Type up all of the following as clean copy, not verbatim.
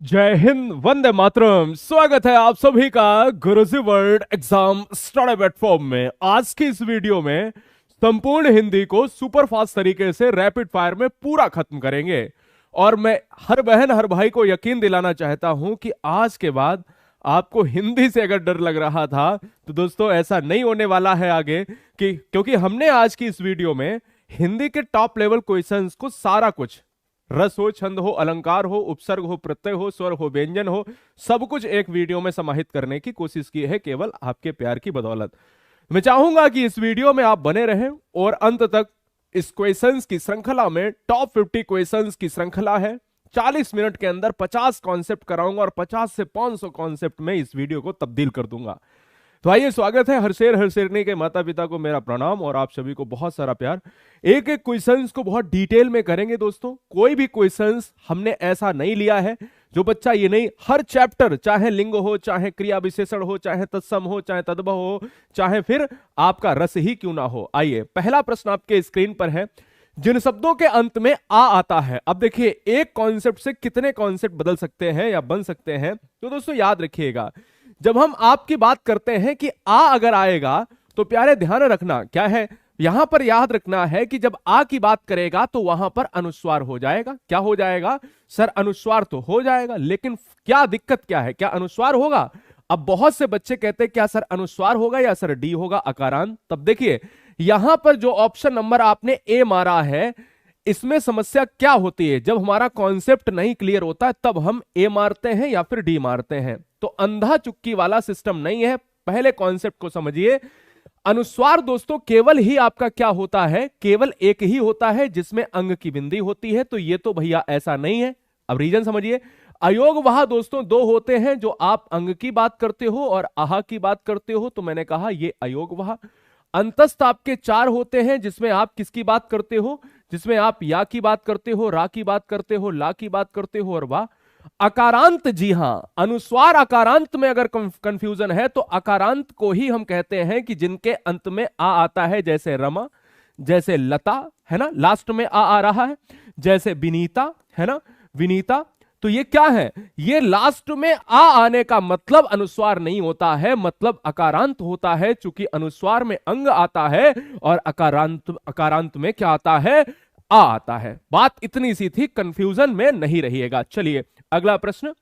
जय हिंद, वंदे मातरम। स्वागत है आप सभी का गुरुजी वर्ल्ड एग्जाम स्टडी प्लेटफॉर्म में। आज की इस वीडियो में संपूर्ण हिंदी को सुपर फास्ट तरीके से रैपिड फायर में पूरा खत्म करेंगे। और मैं हर बहन हर भाई को यकीन दिलाना चाहता हूं कि आज के बाद आपको हिंदी से अगर डर लग रहा था तो दोस्तों ऐसा नहीं होने वाला है आगे, कि क्योंकि हमने आज की इस वीडियो में हिंदी के टॉप लेवल क्वेश्चंस को सारा कुछ, रस हो, छंद हो, अलंकार हो, उपसर्ग हो, प्रत्यय हो, स्वर हो, व्यंजन हो, सब कुछ एक वीडियो में समाहित करने की कोशिश की है, केवल आपके प्यार की बदौलत। मैं चाहूंगा कि इस वीडियो में आप बने रहें और अंत तक इस क्वेश्चंस की श्रृंखला में, टॉप 50 क्वेश्चंस की श्रृंखला है, 40 मिनट के अंदर 50 कॉन्सेप्ट कराऊंगा और 50 से 500 कॉन्सेप्ट में इस वीडियो को तब्दील कर दूंगा। तो आइए, स्वागत है। हर शेरनी के माता पिता को मेरा प्रणाम और आप सभी को बहुत सारा प्यार। एक एक क्वेश्चंस को बहुत डिटेल में करेंगे दोस्तों। कोई भी क्वेश्चंस हमने ऐसा नहीं लिया है जो बच्चा ये नहीं, हर चैप्टर, चाहे लिंग हो, चाहे क्रिया विशेषण हो, चाहे तत्सम हो, चाहे तद्भव हो, चाहे फिर आपका रस ही क्यों ना हो। आइए, पहला प्रश्न आपके स्क्रीन पर है। जिन शब्दों के अंत में आ आता है, अब देखिए एक कॉन्सेप्ट से कितने कॉन्सेप्ट बदल सकते हैं या बन सकते हैं, तो दोस्तों याद रखिएगा, जब हम आपकी बात करते हैं कि आ अगर आएगा तो प्यारे ध्यान रखना क्या है, यहां पर याद रखना है कि जब आ की बात करेगा तो वहां पर अनुस्वार हो जाएगा। क्या हो जाएगा सर? अनुस्वार तो हो जाएगा, लेकिन क्या दिक्कत क्या है? क्या अनुस्वार होगा? अब बहुत से बच्चे कहते हैं क्या सर अनुस्वार होगा या सर डी होगा, अकारांत। तब देखिए यहां पर जो ऑप्शन नंबर आपने ए मारा है, इसमें समस्या क्या होती है, जब हमारा कॉन्सेप्ट नहीं क्लियर होता है तब हम ए मारते हैं या फिर डी मारते हैं। तो अंधा चुक्की वाला सिस्टम नहीं है। पहले कॉन्सेप्ट को समझिए। अनुस्वार दोस्तों केवल ही आपका क्या होता है, केवल एक ही होता है जिसमें अंग की बिंदी होती है। तो ये तो भैया ऐसा नहीं है। अब रीजन समझिए। अयोग वह दोस्तों दो होते हैं, जो आप अंग की बात करते हो और आहा की बात करते हो, तो मैंने कहा ये अयोग वह। अंतस्थ आपके चार होते हैं, जिसमें आप किसकी बात करते हो, जिसमें आप या की बात करते हो, रा की बात करते हो, ला की बात करते हो और वाह। अकारांत, जी हां, अनुस्वार अकारांत में अगर कंफ्यूजन है तो अकारांत को ही हम कहते हैं कि जिनके अंत में आ आता है, जैसे रमा, जैसे लता, है ना, लास्ट में आ रहा है, जैसे विनीता, है ना, विनीता। तो ये क्या है? ये लास्ट में आ आने का मतलब अनुस्वार नहीं होता है, मतलब अकारांत होता है। चूंकि अनुस्वार में अंग आता है और अकारांत में क्या आता है? आ आता है। बात इतनी सी थी, कंफ्यूजन में नहीं रहिएगा। चलिए अगला प्रश्न।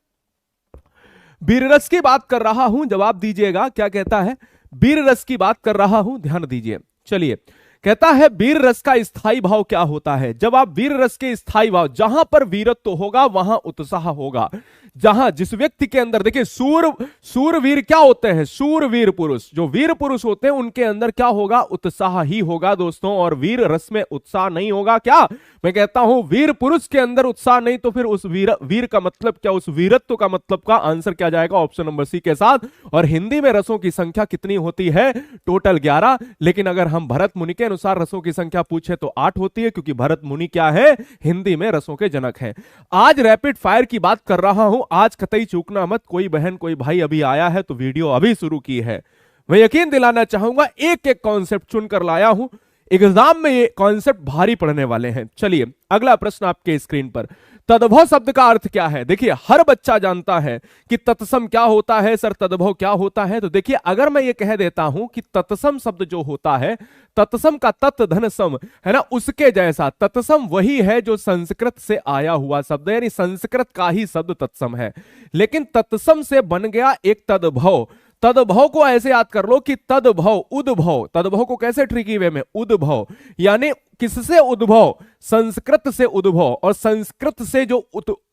वीररस की बात कर रहा हूं, जवाब दीजिएगा। क्या कहता है? वीररस की बात कर रहा हूं, ध्यान दीजिए। चलिए, कहता है वीर रस का स्थायी भाव क्या होता है। जब आप वीर रस के स्थायी भाव, जहां पर वीरत्व होगा वहां उत्साह होगा। जहां जिस व्यक्ति के अंदर, देखिए सूरवीर क्या होते हैं? सूरवीर पुरुष, जो वीर पुरुष होते हैं उनके अंदर क्या होगा? उत्साह ही होगा दोस्तों। और वीर रस में उत्साह नहीं होगा। क्या मैं कहता हूं? वीर पुरुष के अंदर उत्साह नहीं, तो फिर उस वीर का मतलब क्या, उस वीरत्व का मतलब का आंसर क्या जाएगा? ऑप्शन नंबर सी के साथ। और हिंदी में रसों की संख्या कितनी होती है? टोटल 11। लेकिन अगर हम भरत मुनि के अनुसार रसों की संख्या पूछे तो 8 होती है, क्योंकि भरत मुनि क्या है? हिंदी में रसों के जनक हैं। आज रैपिड फायर की बात कर रहा हूं, आज कतई चूकना मत। कोई बहन कोई भाई अभी आया है तो वीडियो अभी शुरू की है। मैं यकीन दिलाना चाहूंगा, एक एक कॉन्सेप्ट चुनकर लाया हूं। एग्जाम में ये कॉन्सेप्ट भारी पड़ने वाले हैं। चलिए अगला प्रश्न आपके स्क्रीन पर। तद्भव शब्द का अर्थ क्या है? देखिए हर बच्चा जानता है कि तत्सम क्या होता है, सर तद्भव क्या होता है। तो देखिए अगर मैं ये कह देता हूं कि तत्सम शब्द जो होता है, तत्सम का तत् धन सम, है ना, उसके जैसा तत्सम वही है जो संस्कृत से आया हुआ शब्द है, यानी संस्कृत का ही शब्द तत्सम है। लेकिन तत्सम से बन गया एक तद्भव। तद्भव को ऐसे याद कर लो कि तद्भव उद्भव, तद्भव को कैसे ट्रिकी वे में? उद्भव, यानी किससे उद्भव? संस्कृत से उद्भव। और संस्कृत से जो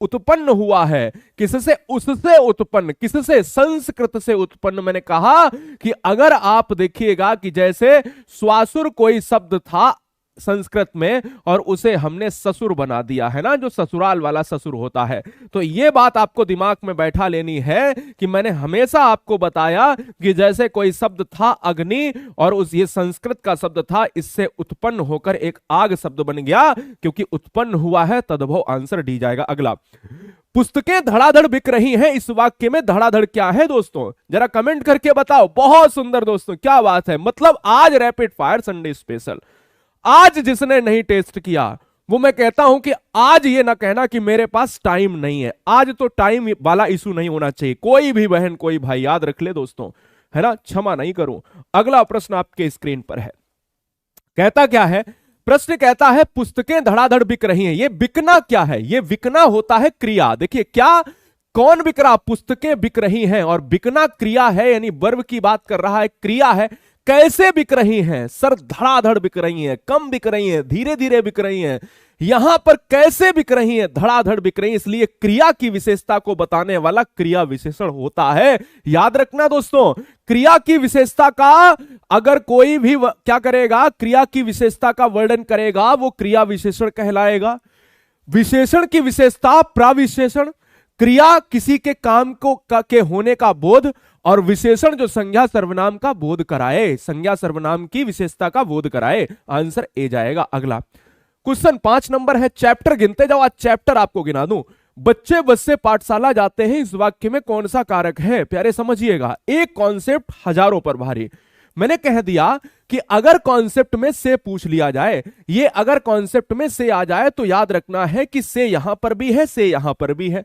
उत्पन्न हुआ है, किससे? उससे उत्पन्न। किससे? संस्कृत से उत्पन्न। मैंने कहा कि अगर आप देखिएगा कि जैसे स्वासुर कोई शब्द था संस्कृत में और उसे हमने ससुर बना दिया है ना, जो ससुराल वाला ससुर होता है। तो यह बात आपको दिमाग में बैठा लेनी है कि मैंने हमेशा आपको बताया कि जैसे कोई शब्द था अग्नि, और उस ये संस्कृत का शब्द था, इससे उत्पन्न होकर एक आग शब्द बन गया, क्योंकि उत्पन्न हुआ है। तद्भव आंसर डी जाएगा। अगला, पुस्तकें धड़ाधड़ बिक रही हैं, इस वाक्य में धड़ाधड़ क्या है दोस्तों? जरा कमेंट करके बताओ। बहुत सुंदर दोस्तों, क्या बात है। मतलब आज रैपिड फायर संडे स्पेशल। आज जिसने नहीं टेस्ट किया वो मैं कहता हूं कि आज ये ना कहना कि मेरे पास टाइम नहीं है। आज तो टाइम वाला इशू नहीं होना चाहिए। कोई भी बहन कोई भाई याद रख ले दोस्तों, है ना, क्षमा नहीं करूं। अगला प्रश्न आपके स्क्रीन पर है, कहता क्या है, प्रश्न कहता है पुस्तकें धड़ाधड़ बिक रही हैं। ये बिकना क्या है? ये बिकना होता है क्रिया। देखिए क्या, कौन बिक रहा? पुस्तकें बिक रही हैं, और बिकना क्रिया है, यानी वर्ब की बात कर रहा है, क्रिया है। कैसे बिक रही हैं सर? धड़ाधड़ बिक रही हैं, कम बिक रही हैं, धीरे धीरे बिक रही हैं। यहां पर कैसे बिक रही हैं? धड़ाधड़ बिक रही हैं। इसलिए क्रिया की विशेषता को बताने वाला क्रिया विशेषण होता है। याद रखना दोस्तों, क्रिया की विशेषता का अगर कोई भी क्या करेगा, क्रिया की विशेषता का वर्णन करेगा, वो क्रिया विशेषण कहलाएगा। विशेषण की विशेषता प्रविशेषण, क्रिया किसी के काम को के होने का बोध, और विशेषण जो संज्ञा सर्वनाम का बोध कराए, संज्ञा सर्वनाम की विशेषता का बोध कराए। आंसर ए जाएगा। अगला क्वेश्चन 5 नंबर है, चैप्टर गिनते जाओ। आज चैप्टर आपको गिना दूं। बच्चे बस से पाठशाला जाते हैं, इस वाक्य में कौन सा कारक है? प्यारे समझिएगा, एक कॉन्सेप्ट हजारों पर भारी। मैंने कह दिया कि अगर कॉन्सेप्ट में से पूछ लिया जाए, ये अगर कॉन्सेप्ट में से आ जाए तो याद रखना है कि से यहां पर भी है, से यहां पर भी है।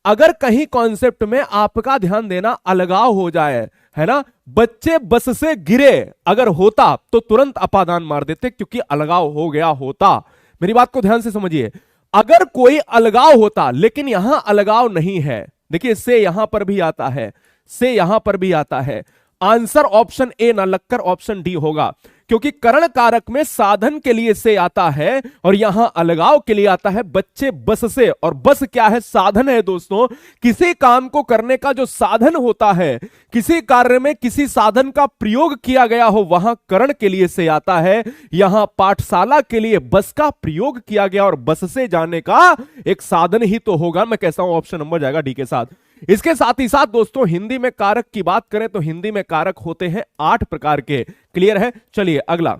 अगर कहीं कॉन्सेप्ट में आपका ध्यान देना अलगाव हो जाए, है ना, बच्चे बस से गिरे अगर होता तो तुरंत अपादान मार देते, क्योंकि अलगाव हो गया होता। मेरी बात को ध्यान से समझिए। अगर कोई अलगाव होता, लेकिन यहां अलगाव नहीं है, देखिए से यहां पर भी आता है, से यहां पर भी आता है। आंसर ऑप्शन ए ना लगकर ऑप्शन डी होगा, क्योंकि करण कारक में साधन के लिए से आता है और यहां अलगाव के लिए आता है बच्चे बस से। और बस क्या है? साधन है दोस्तों। किसी काम को करने का जो साधन होता है, किसी कार्य में किसी साधन का प्रयोग किया गया हो, वहां करण के लिए से आता है। यहां पाठशाला के लिए बस का प्रयोग किया गया और बस से जाने का एक साधन ही तो होगा। मैं कहता हूं ऑप्शन नंबर जाएगा डी के साथ। इसके साथ ही साथ दोस्तों हिंदी में कारक की बात करें तो हिंदी में कारक होते हैं 8 प्रकार के। क्लियर है? चलिए अगला,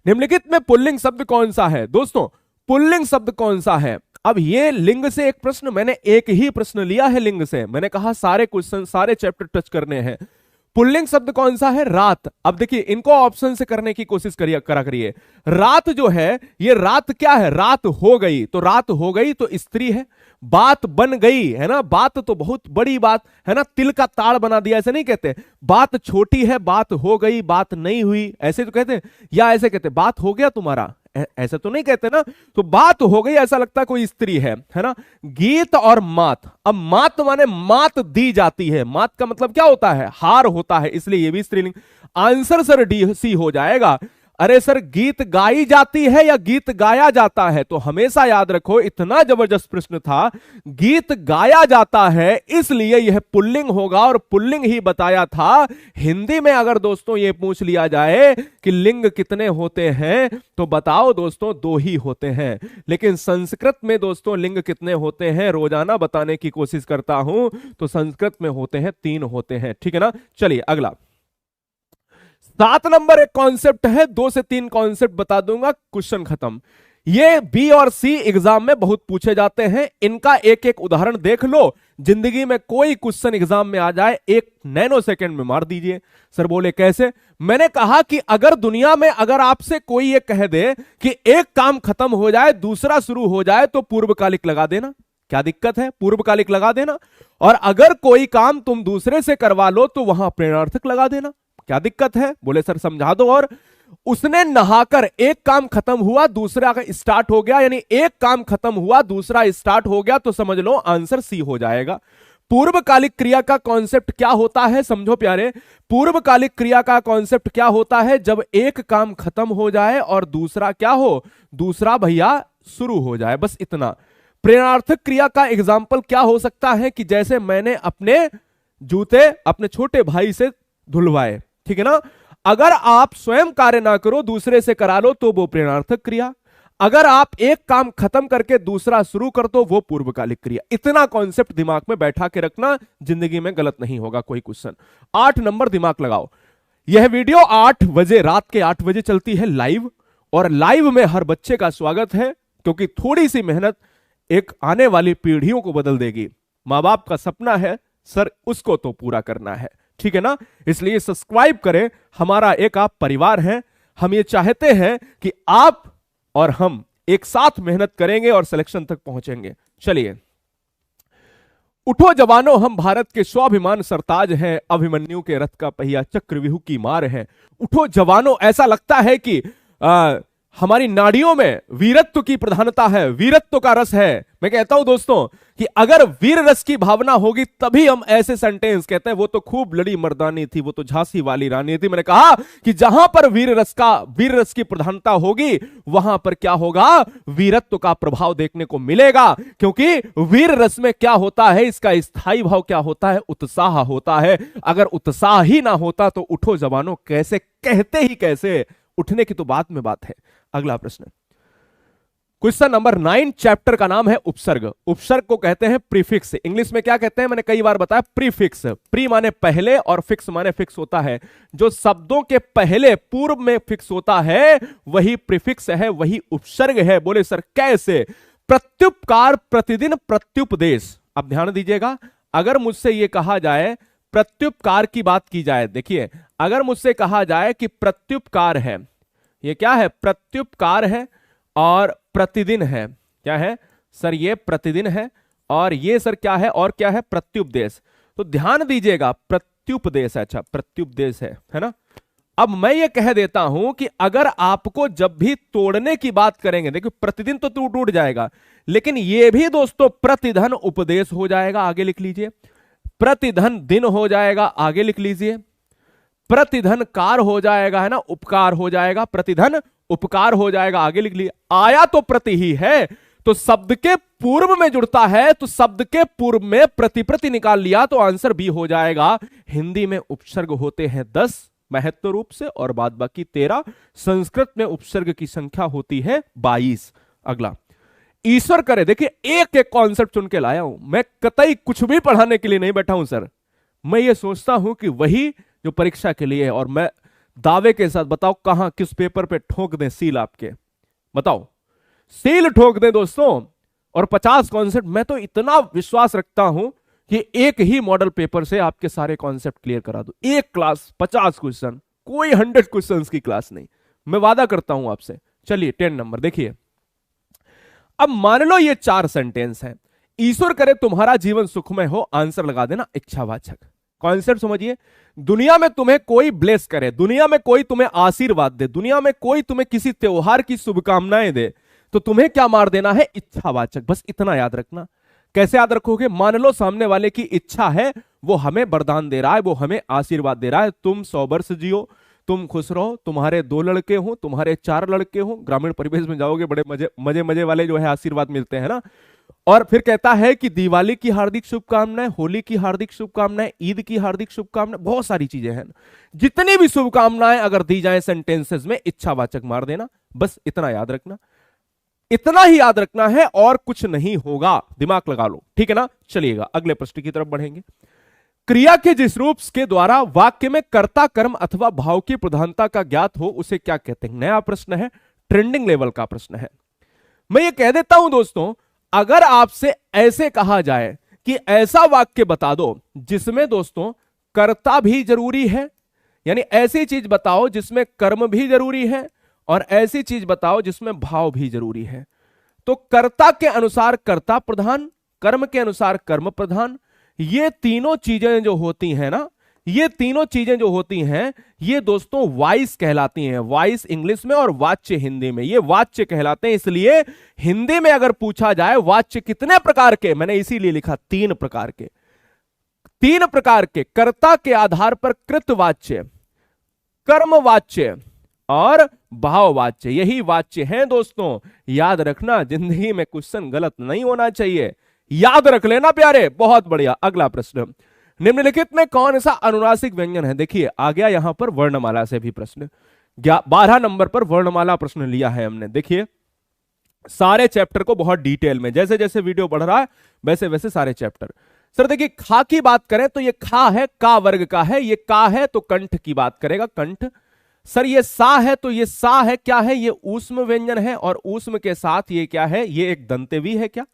निम्नलिखित में पुल्लिंग शब्द कौन सा है? दोस्तों पुल्लिंग शब्द कौन सा है? अब ये लिंग से एक प्रश्न, मैंने एक ही प्रश्न लिया है लिंग से। मैंने कहा सारे क्वेश्चन सारे चैप्टर टच करने हैं। पुल्लिंग शब्द कौन सा है? रात। अब देखिए इनको ऑप्शन से करने की कोशिश करिए। रात जो है, ये रात क्या है? रात हो गई, तो रात हो गई तो स्त्री है। बात बन गई, है ना, बात तो बहुत बड़ी बात है ना, तिल का ताड़ बना दिया, ऐसे नहीं कहते। बात छोटी है, बात हो गई, बात नहीं हुई, ऐसे तो कहते हैं। या ऐसे कहते बात हो गया तुम्हारा, ऐसे तो नहीं कहते ना। तो बात हो गई, ऐसा लगता है कोई स्त्री है ना। गीत और मात। अब मात माने मात दी जाती है। मात का मतलब क्या होता है? हार होता है, इसलिए ये भी स्त्रीलिंग। आंसर सर डी सी हो जाएगा। अरे सर गीत गाई जाती है या गीत गाया जाता है? तो हमेशा याद रखो, इतना जबरदस्त प्रश्न था, गीत गाया जाता है इसलिए यह पुल्लिंग होगा, और पुल्लिंग ही बताया था। हिंदी में अगर दोस्तों ये पूछ लिया जाए कि लिंग कितने होते हैं, तो बताओ दोस्तों 2 ही होते हैं। लेकिन संस्कृत में दोस्तों लिंग कितने होते हैं रोजाना बताने की कोशिश करता हूं, तो संस्कृत में होते हैं 3 होते हैं। ठीक है ना? चलिए अगला 7 नंबर एक कॉन्सेप्ट है, 2 से 3 कॉन्सेप्ट बता दूंगा, क्वेश्चन खत्म। ये बी और सी एग्जाम में बहुत पूछे जाते हैं। इनका एक एक उदाहरण देख लो। जिंदगी में कोई क्वेश्चन एग्जाम में आ जाए 1 नैनो सेकंड में मार दीजिए। सर बोले कैसे? मैंने कहा कि अगर दुनिया में अगर आपसे कोई ये कह दे कि एक काम खत्म हो जाए दूसरा शुरू हो जाए, तो पूर्वकालिक लगा देना। क्या दिक्कत है? पूर्वकालिक लगा देना। और अगर कोई काम तुम दूसरे से करवा लो तो वहां प्रेरणार्थक लगा देना। क्या दिक्कत है? बोले सर समझा दो। और उसने नहाकर एक काम खत्म हुआ दूसरा स्टार्ट हो गया, यानी एक काम खत्म हुआ दूसरा स्टार्ट हो गया, तो समझ लो आंसर सी हो जाएगा। पूर्वकालिक क्रिया का कॉन्सेप्ट क्या होता है? समझो प्यारे, पूर्वकालिक क्रिया का कॉन्सेप्ट क्या होता है? जब एक काम खत्म हो जाए और दूसरा क्या हो? दूसरा भैया शुरू हो जाए, बस इतना। प्रेरणार्थक क्रिया का एग्जाम्पल क्या हो सकता है? कि जैसे मैंने अपने जूते अपने छोटे भाई से धुलवाए, ठीक है ना। अगर आप स्वयं कार्य ना करो दूसरे से करा लो तो वो प्रेरणार्थक क्रिया। अगर आप एक काम खत्म करके दूसरा शुरू कर दो वो पूर्वकालिक क्रिया। इतना कॉन्सेप्ट दिमाग में बैठा के रखना, जिंदगी में गलत नहीं होगा कोई क्वेश्चन। 8 नंबर दिमाग लगाओ। यह वीडियो 8 बजे, रात के 8 बजे चलती है लाइव, और लाइव में हर बच्चे का स्वागत है, क्योंकि थोड़ी सी मेहनत एक आने वाली पीढ़ियों को बदल देगी। मां बाप का सपना है सर, उसको तो पूरा करना है, ठीक है ना। इसलिए सब्सक्राइब करें, हमारा एक आप परिवार है। हम ये चाहते हैं कि आप और हम एक साथ मेहनत करेंगे और सिलेक्शन तक पहुंचेंगे। चलिए, उठो जवानों हम भारत के स्वाभिमान सरताज हैं, अभिमन्यु के रथ का पहिया चक्रव्यूह की मार है। उठो जवानों, ऐसा लगता है कि हमारी नाड़ियों में वीरत्व की प्रधानता है, वीरत्व का रस है। मैं कहता हूं दोस्तों कि अगर वीर रस की भावना होगी तभी हम ऐसे सेंटेंस कहते हैं, वो तो खूब लड़ी मर्दानी थी, वो तो झांसी वाली रानी थी। मैंने कहा कि जहां पर वीर रस की प्रधानता होगी वहां पर क्या होगा, वीरत्व का प्रभाव देखने को मिलेगा। क्योंकि वीर रस में क्या होता है, इसका स्थायी भाव क्या होता है, उत्साह होता है। अगर उत्साह ही ना होता तो उठो जवानों कैसे कहते ही कैसे, उठने की तो बात में बात है। अगला प्रश्न, क्वेश्चन नंबर 9, चैप्टर का नाम है उपसर्ग। उपसर्ग को कहते हैं प्रीफिक्स। इंग्लिश में क्या कहते हैं, मैंने कई बार बताया, प्रीफिक्स। प्री माने पहले और फिक्स माने फिक्स होता है। जो शब्दों के पहले पूर्व में फिक्स होता है वही प्रीफिक्स है, वही उपसर्ग है। बोले सर कैसे? प्रत्युपकार, प्रतिदिन, प्रत्युपदेश। अब ध्यान दीजिएगा, अगर मुझसे यह कहा जाए, प्रत्युपकार की बात की जाए, देखिए अगर मुझसे कहा जाए कि प्रत्युपकार है, ये क्या है, प्रत्युपकार है और प्रतिदिन है, क्या है सर, ये प्रतिदिन है और ये सर क्या है, और क्या है, प्रत्युपदेश। तो ध्यान दीजिएगा, प्रत्युपदेश, अच्छा प्रत्युपदेश है ना। अब मैं ये कह देता हूं कि अगर आपको जब भी तोड़ने की बात करेंगे, देखिए प्रतिदिन तो टूट जाएगा, लेकिन ये भी दोस्तों प्रतिधन उपदेश हो जाएगा, आगे लिख लीजिए। प्रतिधन दिन हो जाएगा, आगे लिख लीजिए। प्रतिधन कार हो जाएगा, है ना, उपकार हो जाएगा, प्रतिधन उपकार हो जाएगा, आगे लिख लीजिए। आया तो प्रति ही है, तो शब्द के पूर्व में जुड़ता है, तो शब्द के पूर्व में प्रति निकाल लिया तो आंसर बी हो जाएगा। हिंदी में उपसर्ग होते हैं 10 महत्व रूप से और बाद बाकी 13। संस्कृत में उपसर्ग की संख्या होती है 22। अगला, ईश्वर करे, देखिए एक एक कॉन्सेप्ट चुन के लाया हूं मैं, कतई कुछ भी पढ़ाने के लिए नहीं बैठा हूं सर। मैं ये सोचता हूं कि वही जो परीक्षा के लिए है, और मैं दावे के साथ बताओ कहां किस पेपर पे ठोक दें सील, आपके बताओ, सील ठोक दें दोस्तों। और 50 कॉन्सेप्ट, मैं तो इतना विश्वास रखता हूं कि एक ही मॉडल पेपर से आपके सारे कॉन्सेप्ट क्लियर करा दूं। एक क्लास 50 क्वेश्चन, कोई 100 क्वेश्चंस की क्लास नहीं, मैं वादा करता हूं आपसे। चलिए 10 नंबर देखिए। अब मान लो ये 4 सेंटेंस हैं, ईश्वर करे तुम्हारा जीवन सुखमय हो, आंसर लगा देना इच्छावाचक। कॉन्सेप्ट समझिए, दुनिया में तुम्हें कोई ब्लेस करे, दुनिया में कोई तुम्हें आशीर्वाद दे, दुनिया में कोई तुम्हें किसी त्योहार की शुभकामनाएं दे, तो तुम्हें क्या मार देना है, इच्छावाचक। बस इतना याद रखना। कैसे याद रखोगे, मान लो सामने वाले की इच्छा है, वो हमें वरदान दे रहा है, वो हमें आशीर्वाद दे रहा है, तुम 100 वर्ष जियो, तुम खुश रहो, तुम्हारे 2 लड़के हो, तुम्हारे 4 लड़के हो, ग्रामीण परिवेश में जाओगे बड़े मजे वाले जो है आशीर्वाद मिलते हैं ना। और फिर कहता है कि दिवाली की हार्दिक शुभकामनाएं, होली की हार्दिक शुभकामनाएं, ईद की हार्दिक शुभकामनाएं, बहुत सारी चीजें हैं। जितनी भी शुभकामनाएं अगर दी जाए सेंटेंसेस में, इच्छावाचक मार देना। बस इतना याद रखना, इतना ही याद रखना है और कुछ नहीं होगा, दिमाग लगा लो, ठीक है ना। चलिएगा अगले प्रश्न की तरफ बढ़ेंगे। क्रिया के जिस रूप के द्वारा वाक्य में कर्ता कर्म अथवा भाव की प्रधानता का ज्ञात हो उसे क्या कहते हैं। नया प्रश्न है, ट्रेंडिंग लेवल का प्रश्न है। मैं ये कह देता हूं दोस्तों, अगर आपसे ऐसे कहा जाए कि ऐसा वाक्य बता दो जिसमें दोस्तों कर्ता भी जरूरी है, यानी ऐसी चीज बताओ जिसमें कर्म भी जरूरी है और ऐसी चीज बताओ जिसमें भाव भी जरूरी है, तो कर्ता के अनुसार कर्ता प्रधान, कर्म के अनुसार कर्म प्रधान, ये तीनों चीजें जो होती हैं ना, ये तीनों चीजें जो होती हैं ये दोस्तों वाइस कहलाती हैं। वाइस इंग्लिश में और वाच्य हिंदी में, ये वाच्य कहलाते हैं। इसलिए हिंदी में अगर पूछा जाए वाच्य कितने प्रकार के, मैंने इसीलिए लिखा 3 प्रकार के। 3 प्रकार के, कर्ता के आधार पर कृतवाच्य, कर्मवाच्य और भाववाच्य, यही वाच्य हैं दोस्तों। याद रखना, जिंदगी में क्वेश्चन गलत नहीं होना चाहिए, याद रख लेना प्यारे। बहुत बढ़िया। अगला प्रश्न, निम्नलिखित में कौन सा अनुनासिक व्यंजन है। देखिए आ गया यहां पर वर्णमाला से भी प्रश्न। 12 नंबर पर वर्णमाला प्रश्न लिया है हमने। देखिए सारे चैप्टर को बहुत डिटेल में, जैसे जैसे वीडियो बढ़ रहा है वैसे वैसे सारे चैप्टर। सर देखिए खा की बात करें तो ये खा है, का वर्ग का है, ये का है तो कंठ की बात करेगा, कंठ। सर ये सा है तो ये सा है, क्या है, ये ऊष्म व्यंजन है और ऊष्म के साथ ये क्या है, ये एक दंतेवी है। क्या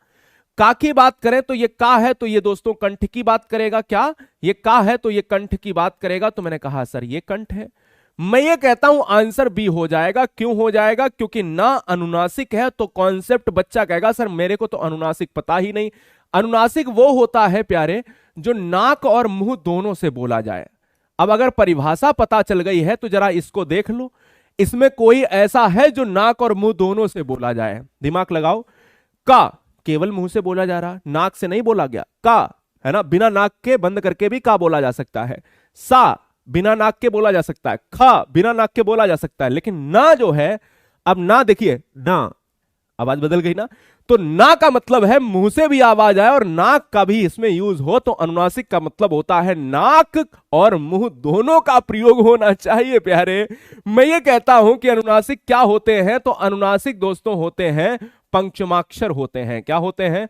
का की बात करें तो ये का है तो ये दोस्तों कंठ की बात करेगा। क्या ये का है तो ये कंठ की बात करेगा, तो मैंने कहा सर ये कंठ है। मैं ये कहता हूं आंसर बी हो जाएगा। क्यों हो जाएगा? क्योंकि ना अनुनासिक है तो कॉन्सेप्ट बच्चा कहेगा सर मेरे को तो अनुनासिक पता ही नहीं। अनुनासिक वो होता है प्यारे जो नाक और मुंह दोनों से बोला जाए। अब अगर परिभाषा पता चल गई है तो जरा इसको देख लो, इसमें कोई ऐसा है जो नाक और मुंह दोनों से बोला जाए? दिमाग लगाओ। का केवल मुंह से बोला जा रहा, नाक से नहीं बोला गया। का है ना, बिना नाक के बंद करके भी का बोला जा सकता है। सा बिना नाक के बोला जा सकता है। खा बिना नाक के बोला जा सकता है। लेकिन ना जो है, अब ना देखिए, ना आवाज बदल गई ना, तो ना का मतलब है मुंह से भी आवाज आए और नाक का भी इसमें यूज हो, तो अनुनासिक का मतलब होता है नाक और मुंह दोनों का प्रयोग होना चाहिए प्यारे। मैं ये कहता हूं कि अनुनासिक क्या होते हैं, तो अनुनासिक दोस्तों होते हैं पंचमाक्षर होते हैं। क्या होते हैं?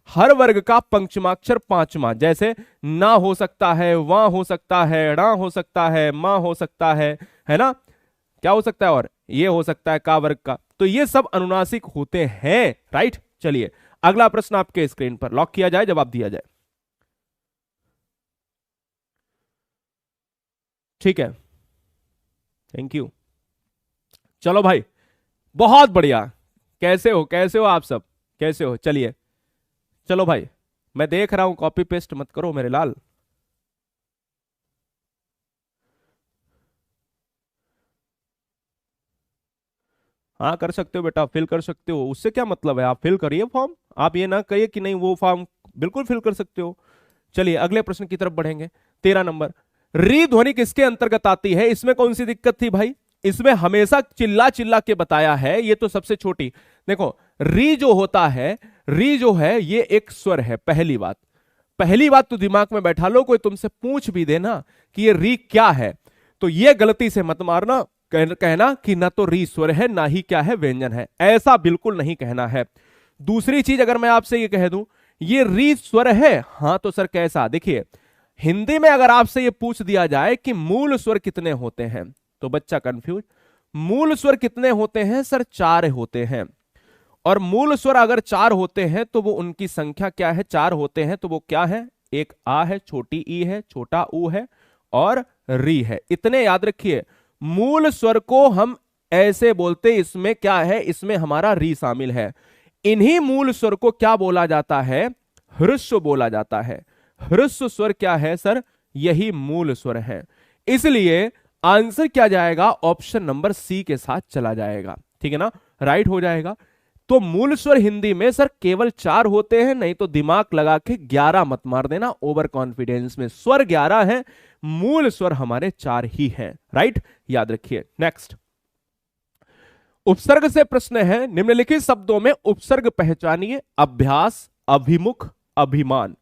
हर वर्ग का पंचमाक्षर पांचवा। जैसे ना हो सकता है, वहां हो सकता है, ड़ा हो सकता है, मां हो सकता है ना, क्या हो सकता है, और ये हो सकता है का वर्ग का। तो ये सब अनुनासिक होते हैं, राइट। चलिए अगला प्रश्न आपके स्क्रीन पर लॉक किया जाए, जवाब दिया जाए। ठीक है, थैंक यू। चलो भाई, बहुत बढ़िया। कैसे हो आप सब, कैसे हो? चलिए चलो भाई, मैं देख रहा हूं, कॉपी पेस्ट मत करो मेरे लाल। हाँ कर सकते हो बेटा, फिल कर सकते हो, उससे क्या मतलब है, आप फिल करिए फॉर्म। आप ये ना कहिए कि नहीं वो फॉर्म, बिल्कुल फिल कर सकते हो। चलिए अगले प्रश्न की तरफ बढ़ेंगे। 13 नंबर, री ध्वनि किसके अंतर्गत आती है? इसमें कौन सी दिक्कत थी भाई? इसमें हमेशा चिल्ला चिल्ला के बताया है, ये तो सबसे छोटी। देखो री जो होता है, री जो है ये एक स्वर है। पहली बात तो दिमाग में बैठा लो, कोई तुमसे पूछ भी देना कि ये री क्या है, तो ये गलती से मत मारना, कहना कि ना तो री स्वर है ना ही क्या है व्यंजन है, ऐसा बिल्कुल नहीं कहना है। दूसरी चीज, अगर मैं आपसे ये कह दूं ये री स्वर है, हां तो सर कैसा? देखिए हिंदी में अगर आपसे ये पूछ दिया जाए कि मूल स्वर कितने होते हैं, तो बच्चा कंफ्यूज। मूल स्वर कितने होते हैं सर? 4 होते हैं। और मूल स्वर अगर 4 होते हैं तो वो उनकी संख्या क्या है? 4 होते हैं तो वो क्या है? एक आ है, छोटी ई है, छोटा ऊ है और री है। इतने याद रखिए। मूल स्वर को हम ऐसे बोलते, इसमें क्या है? इसमें हमारा री शामिल है। इन्हीं मूल स्वर को क्या बोला जाता है? ह्रस्व बोला जाता है। ह्रस्व स्वर क्या है सर? यही मूल स्वर है। इसलिए आंसर क्या जाएगा? ऑप्शन नंबर सी के साथ चला जाएगा। ठीक है ना, राइट हो जाएगा। तो मूल स्वर हिंदी में सर केवल 4 होते हैं, नहीं तो दिमाग लगा के 11 मत मार देना ओवर कॉन्फिडेंस में। स्वर 11 है, मूल स्वर हमारे 4 ही हैं, राइट, याद रखिए। नेक्स्ट, उपसर्ग से प्रश्न है, निम्नलिखित शब्दों में उपसर्ग पहचानिए। अभ्यास, अभिमुख, अभिमान।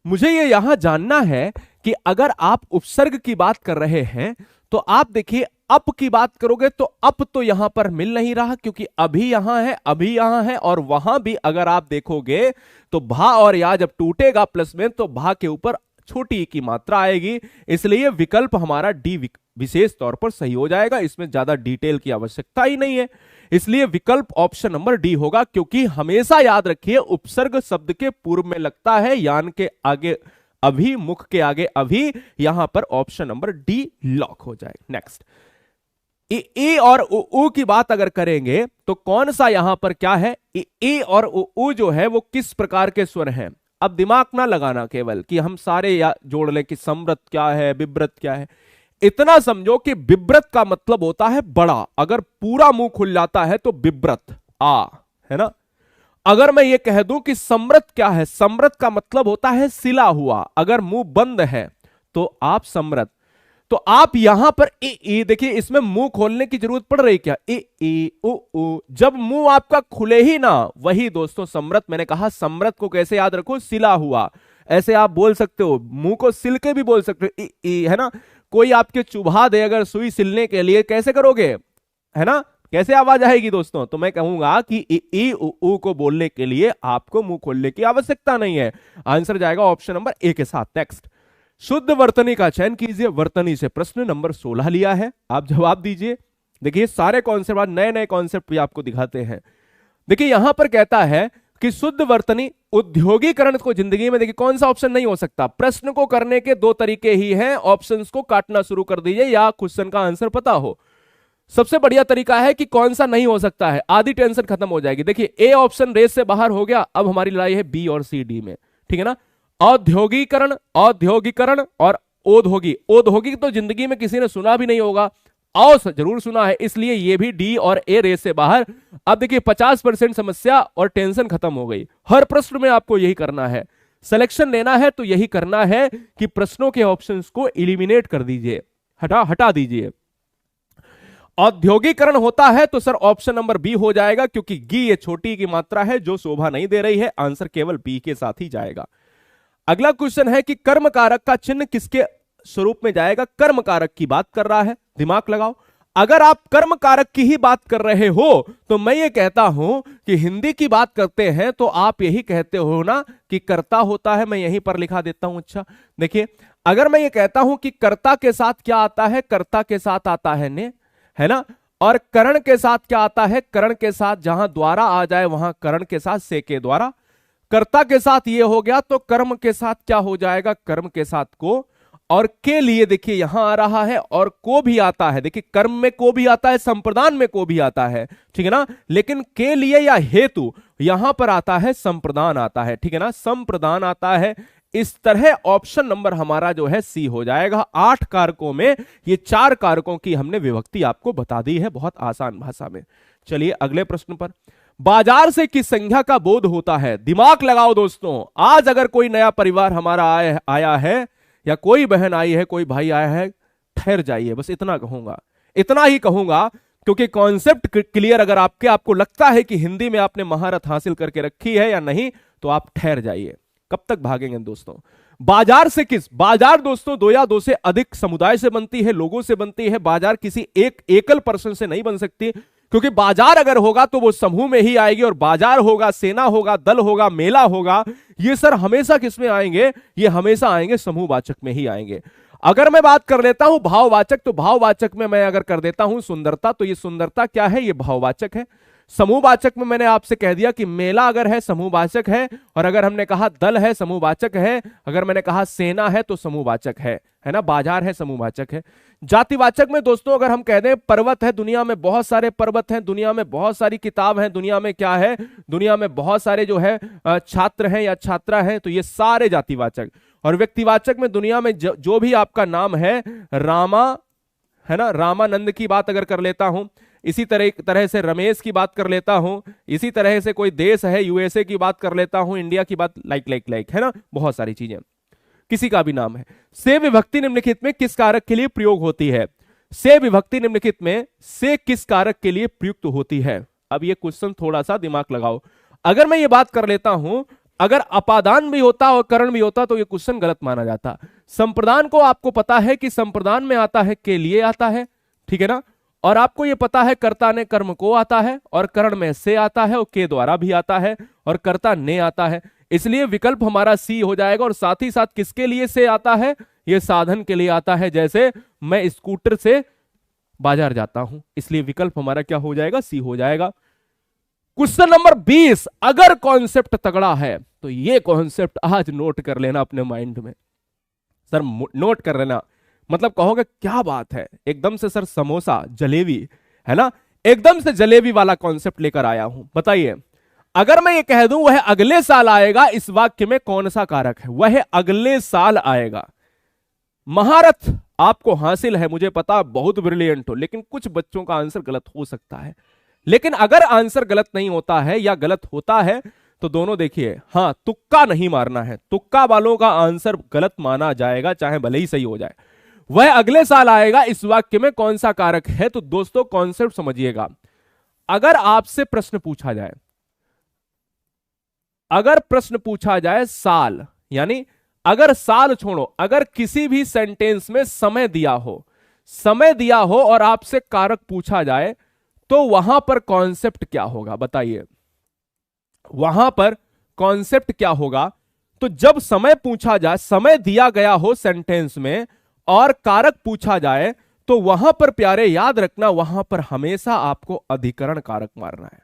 मुझे ये यहां जानना है कि अगर आप उपसर्ग की बात कर रहे हैं तो आप देखिए अप की बात करोगे तो अप तो यहां पर मिल नहीं रहा, क्योंकि अभी यहां है, अभी यहां है, और वहां भी अगर आप देखोगे तो भा और या जब टूटेगा प्लस में तो भा के ऊपर छोटी ई की मात्रा आएगी। इसलिए विकल्प हमारा डी विशेष तौर पर सही हो जाएगा। इसमें ज्यादा डिटेल की आवश्यकता ही नहीं है, इसलिए विकल्प ऑप्शन नंबर डी होगा। क्योंकि हमेशा याद रखिए उपसर्ग शब्द के पूर्व में लगता है, यान के आगे अभी, मुख के आगे अभी। यहां पर ऑप्शन नंबर डी लॉक हो जाए। नेक्स्ट, ई और उ की बात अगर करेंगे तो कौन सा यहां पर क्या है? ई और उ जो है वो किस प्रकार के स्वर हैं? अब दिमाग ना लगाना केवल कि हम सारे या जोड़ लें कि सम्रत क्या है, विव्रत क्या है। इतना समझो कि विव्रत का मतलब होता है बड़ा, अगर पूरा मुंह खुल जाता है तो विव्रत आ, है ना। अगर मैं ये कह दूं कि सम्रत क्या है, सम्रत का मतलब होता है सिला हुआ, अगर मुंह बंद है तो आप सम्रत। तो आप यहां पर ई देखिए, इसमें मुंह खोलने की जरूरत पड़ रही क्या? ई उ, जब मुंह आपका खुले ही ना, वही दोस्तों सम्रत। मैंने कहा सम्रत को कैसे याद रखो? सिला हुआ। ऐसे आप बोल सकते हो, मुंह को सिल के भी बोल सकते हो, ई, है ना। कोई आपके चुभा दे अगर सुई सिलने के लिए, कैसे करोगे, है ना, कैसे आवाज आएगी दोस्तों? तो मैं कहूंगा कि ई उ को बोलने के लिए आपको मुंह खोलने की आवश्यकता नहीं है। आंसर जाएगा ऑप्शन नंबर ए के साथ। नेक्स्ट, शुद्ध वर्तनी का चयन कीजिए। वर्तनी से प्रश्न नंबर 16 लिया है, आप जवाब दीजिए। देखिए सारे कॉन्सेप्ट, आज नए नए कॉन्सेप्ट भी आपको दिखाते हैं। देखिए यहां पर कहता है कि शुद्ध वर्तनी उद्योगीकरण को जिंदगी में, देखिए कौन सा ऑप्शन नहीं हो सकता। प्रश्न को करने के दो तरीके ही हैं, ऑप्शंस को काटना शुरू कर दीजिए या क्वेश्चन का आंसर पता हो। सबसे बढ़िया तरीका है कि कौन सा नहीं हो सकता है, आधी टेंशन खत्म हो जाएगी। देखिए ए ऑप्शन रेस से बाहर हो गया, अब हमारी लड़ाई है बी और सी डी में, ठीक है ना। औद्योगिकरण, औद्योगिकरण और औद्योगिक तो जिंदगी में किसी ने सुना भी नहीं होगा, जरूर सुना है, इसलिए ये भी डी और ए रेस से बाहर। अब देखिए 50% समस्या और टेंशन खत्म हो गई। हर प्रश्न में आपको यही करना है, सिलेक्शन लेना है तो यही करना है कि प्रश्नों के ऑप्शंस को एलिमिनेट कर दीजिए, हटा दीजिए। औद्योगिकरण होता है तो सर ऑप्शन नंबर बी हो जाएगा, क्योंकि गी ये छोटी की मात्रा है जो शोभा नहीं दे रही है, आंसर केवल बी के साथ ही जाएगा। अगला क्वेश्चन है कि कर्म कारक का चिन्ह किसके स्वरूप में जाएगा। कर्म कारक की बात कर रहा है, दिमाग लगाओ। अगर आप कर्म कारक की ही बात कर रहे हो तो मैं ये कहता हूं कि हिंदी की बात करते हैं तो आप यही कहते हो ना कि कर्ता होता है, मैं यहीं पर लिखा देता हूं। अच्छा देखिए, अगर मैं ये कहता हूं कि कर्ता के साथ क्या आता है, कर्ता के साथ आता है ने, है ना, और करण के साथ क्या आता है, करण के साथ जहां द्वारा आ जाए वहां करण के साथ से के द्वारा। कर्ता के साथ ये हो गया तो कर्म के साथ क्या हो जाएगा, कर्म के साथ को, और के लिए देखिए यहां आ रहा है और को भी आता है। देखिए कर्म में को भी आता है, संप्रदान में को भी आता है, ठीक है ना, लेकिन के लिए या हेतु यहां पर आता है संप्रदान आता है, ठीक है ना, संप्रदान आता है। इस तरह ऑप्शन नंबर हमारा जो है सी हो जाएगा। 8 कारकों में ये 4 कारकों की हमने विभक्ति आपको बता दी है बहुत आसान भाषा में। चलिए अगले प्रश्न पर, बाजार से किस संख्या का बोध होता है। दिमाग लगाओ दोस्तों, आज अगर कोई नया परिवार हमारा आया है या कोई बहन आई है, कोई भाई आया है, ठहर जाइए, बस इतना कहूंगा, इतना ही कहूंगा, क्योंकि कॉन्सेप्ट क्लियर अगर आपको लगता है कि हिंदी में आपने महारत हासिल करके रखी है या नहीं, तो आप ठहर जाइए। कब तक भागेंगे दोस्तों। बाजार से किस, बाजार दोस्तों 2 या 2 से अधिक समुदाय से बनती है, लोगों से बनती है। बाजार किसी एक एकल पर्सन से नहीं बन सकती, क्योंकि बाजार अगर होगा तो वो समूह में ही आएगी, और बाजार होगा, सेना होगा, दल होगा, मेला होगा, ये सर हमेशा किसमें आएंगे, ये हमेशा आएंगे समूहवाचक में ही आएंगे। अगर मैं बात कर लेता हूं भाववाचक, तो भाववाचक में मैं अगर कर देता हूं सुंदरता, तो ये सुंदरता क्या है, ये भाववाचक है। समूहवाचक में मैंने आपसे कह दिया कि मेला अगर है समूहवाचक है, और अगर हमने कहा दल है समूहवाचक है, अगर मैंने कहा सेना है तो समूहवाचक है ना, बाजार है समूहवाचक है। जातिवाचक में दोस्तों अगर हम कह दें पर्वत है, दुनिया में बहुत सारे पर्वत हैं, दुनिया में बहुत सारी किताब हैं, दुनिया में क्या है, दुनिया में बहुत सारे जो है छात्र हैं या छात्रा हैं, तो ये सारे जातिवाचक। और व्यक्तिवाचक में दुनिया में जो भी आपका नाम है, रामा है ना, रामानंद की बात अगर कर लेता हूं, इसी तरह से रमेश की बात कर लेता हूं, इसी तरह से कोई देश है यूएसए की बात कर लेता हूं, इंडिया की बात, लाइक है ना, बहुत सारी चीजें, किसी का भी नाम है। से विभक्ति निम्नलिखित में किस कारक के लिए प्रयोग होती है। से विभक्ति निम्नलिखित में से किस कारक के लिए प्रयुक्त होती है। अब ये क्वेश्चन थोड़ा सा दिमाग लगाओ। अगर मैं ये बात कर लेता हूं, अगर अपादान भी होता और करण भी होता तो ये क्वेश्चन गलत माना जाता। संप्रदान को आपको पता है कि संप्रदान में आता है के लिए आता है, ठीक है ना, और आपको ये पता है कर्ता ने कर्म को आता है, और करण में से आता है, और के द्वारा भी आता है, और कर्ता ने आता है, इसलिए विकल्प हमारा सी हो जाएगा। और साथ ही साथ किसके लिए से आता है, ये साधन के लिए आता है, जैसे मैं स्कूटर से बाजार जाता हूं, इसलिए विकल्प हमारा क्या हो जाएगा, सी हो जाएगा। क्वेश्चन नंबर 20, अगर कॉन्सेप्ट तगड़ा है तो ये कॉन्सेप्ट आज नोट कर लेना अपने माइंड में। सर नोट कर लेना मतलब कहोगे क्या बात है, एकदम से सर समोसा जलेबी है ना, एकदम से जलेबी वाला कॉन्सेप्ट लेकर आया हूं। बताइए अगर मैं ये कह दूं वह अगले साल आएगा, इस वाक्य में कौन सा कारक है, वह अगले साल आएगा। महारत आपको हासिल है, मुझे पता बहुत ब्रिलियंट हो, लेकिन कुछ बच्चों का आंसर गलत हो सकता है। लेकिन अगर आंसर गलत नहीं होता है या गलत होता है तो दोनों देखिए, हां तुक्का नहीं मारना है, तुक्का वालों का आंसर गलत माना जाएगा चाहे भले ही सही हो जाए। वह अगले साल आएगा, इस वाक्य में कौन सा कारक है। तो दोस्तों कॉन्सेप्ट समझिएगा, अगर आपसे प्रश्न पूछा जाए, अगर प्रश्न पूछा जाए साल, यानी अगर साल छोड़ो, अगर किसी भी सेंटेंस में समय दिया हो, समय दिया हो और आपसे कारक पूछा जाए तो वहां पर कॉन्सेप्ट क्या होगा, बताइए वहां पर कॉन्सेप्ट क्या होगा। तो जब समय पूछा जाए, समय दिया गया हो सेंटेंस में और कारक पूछा जाए, तो वहां पर प्यारे याद रखना, वहां पर हमेशा आपको अधिकरण कारक मारना है,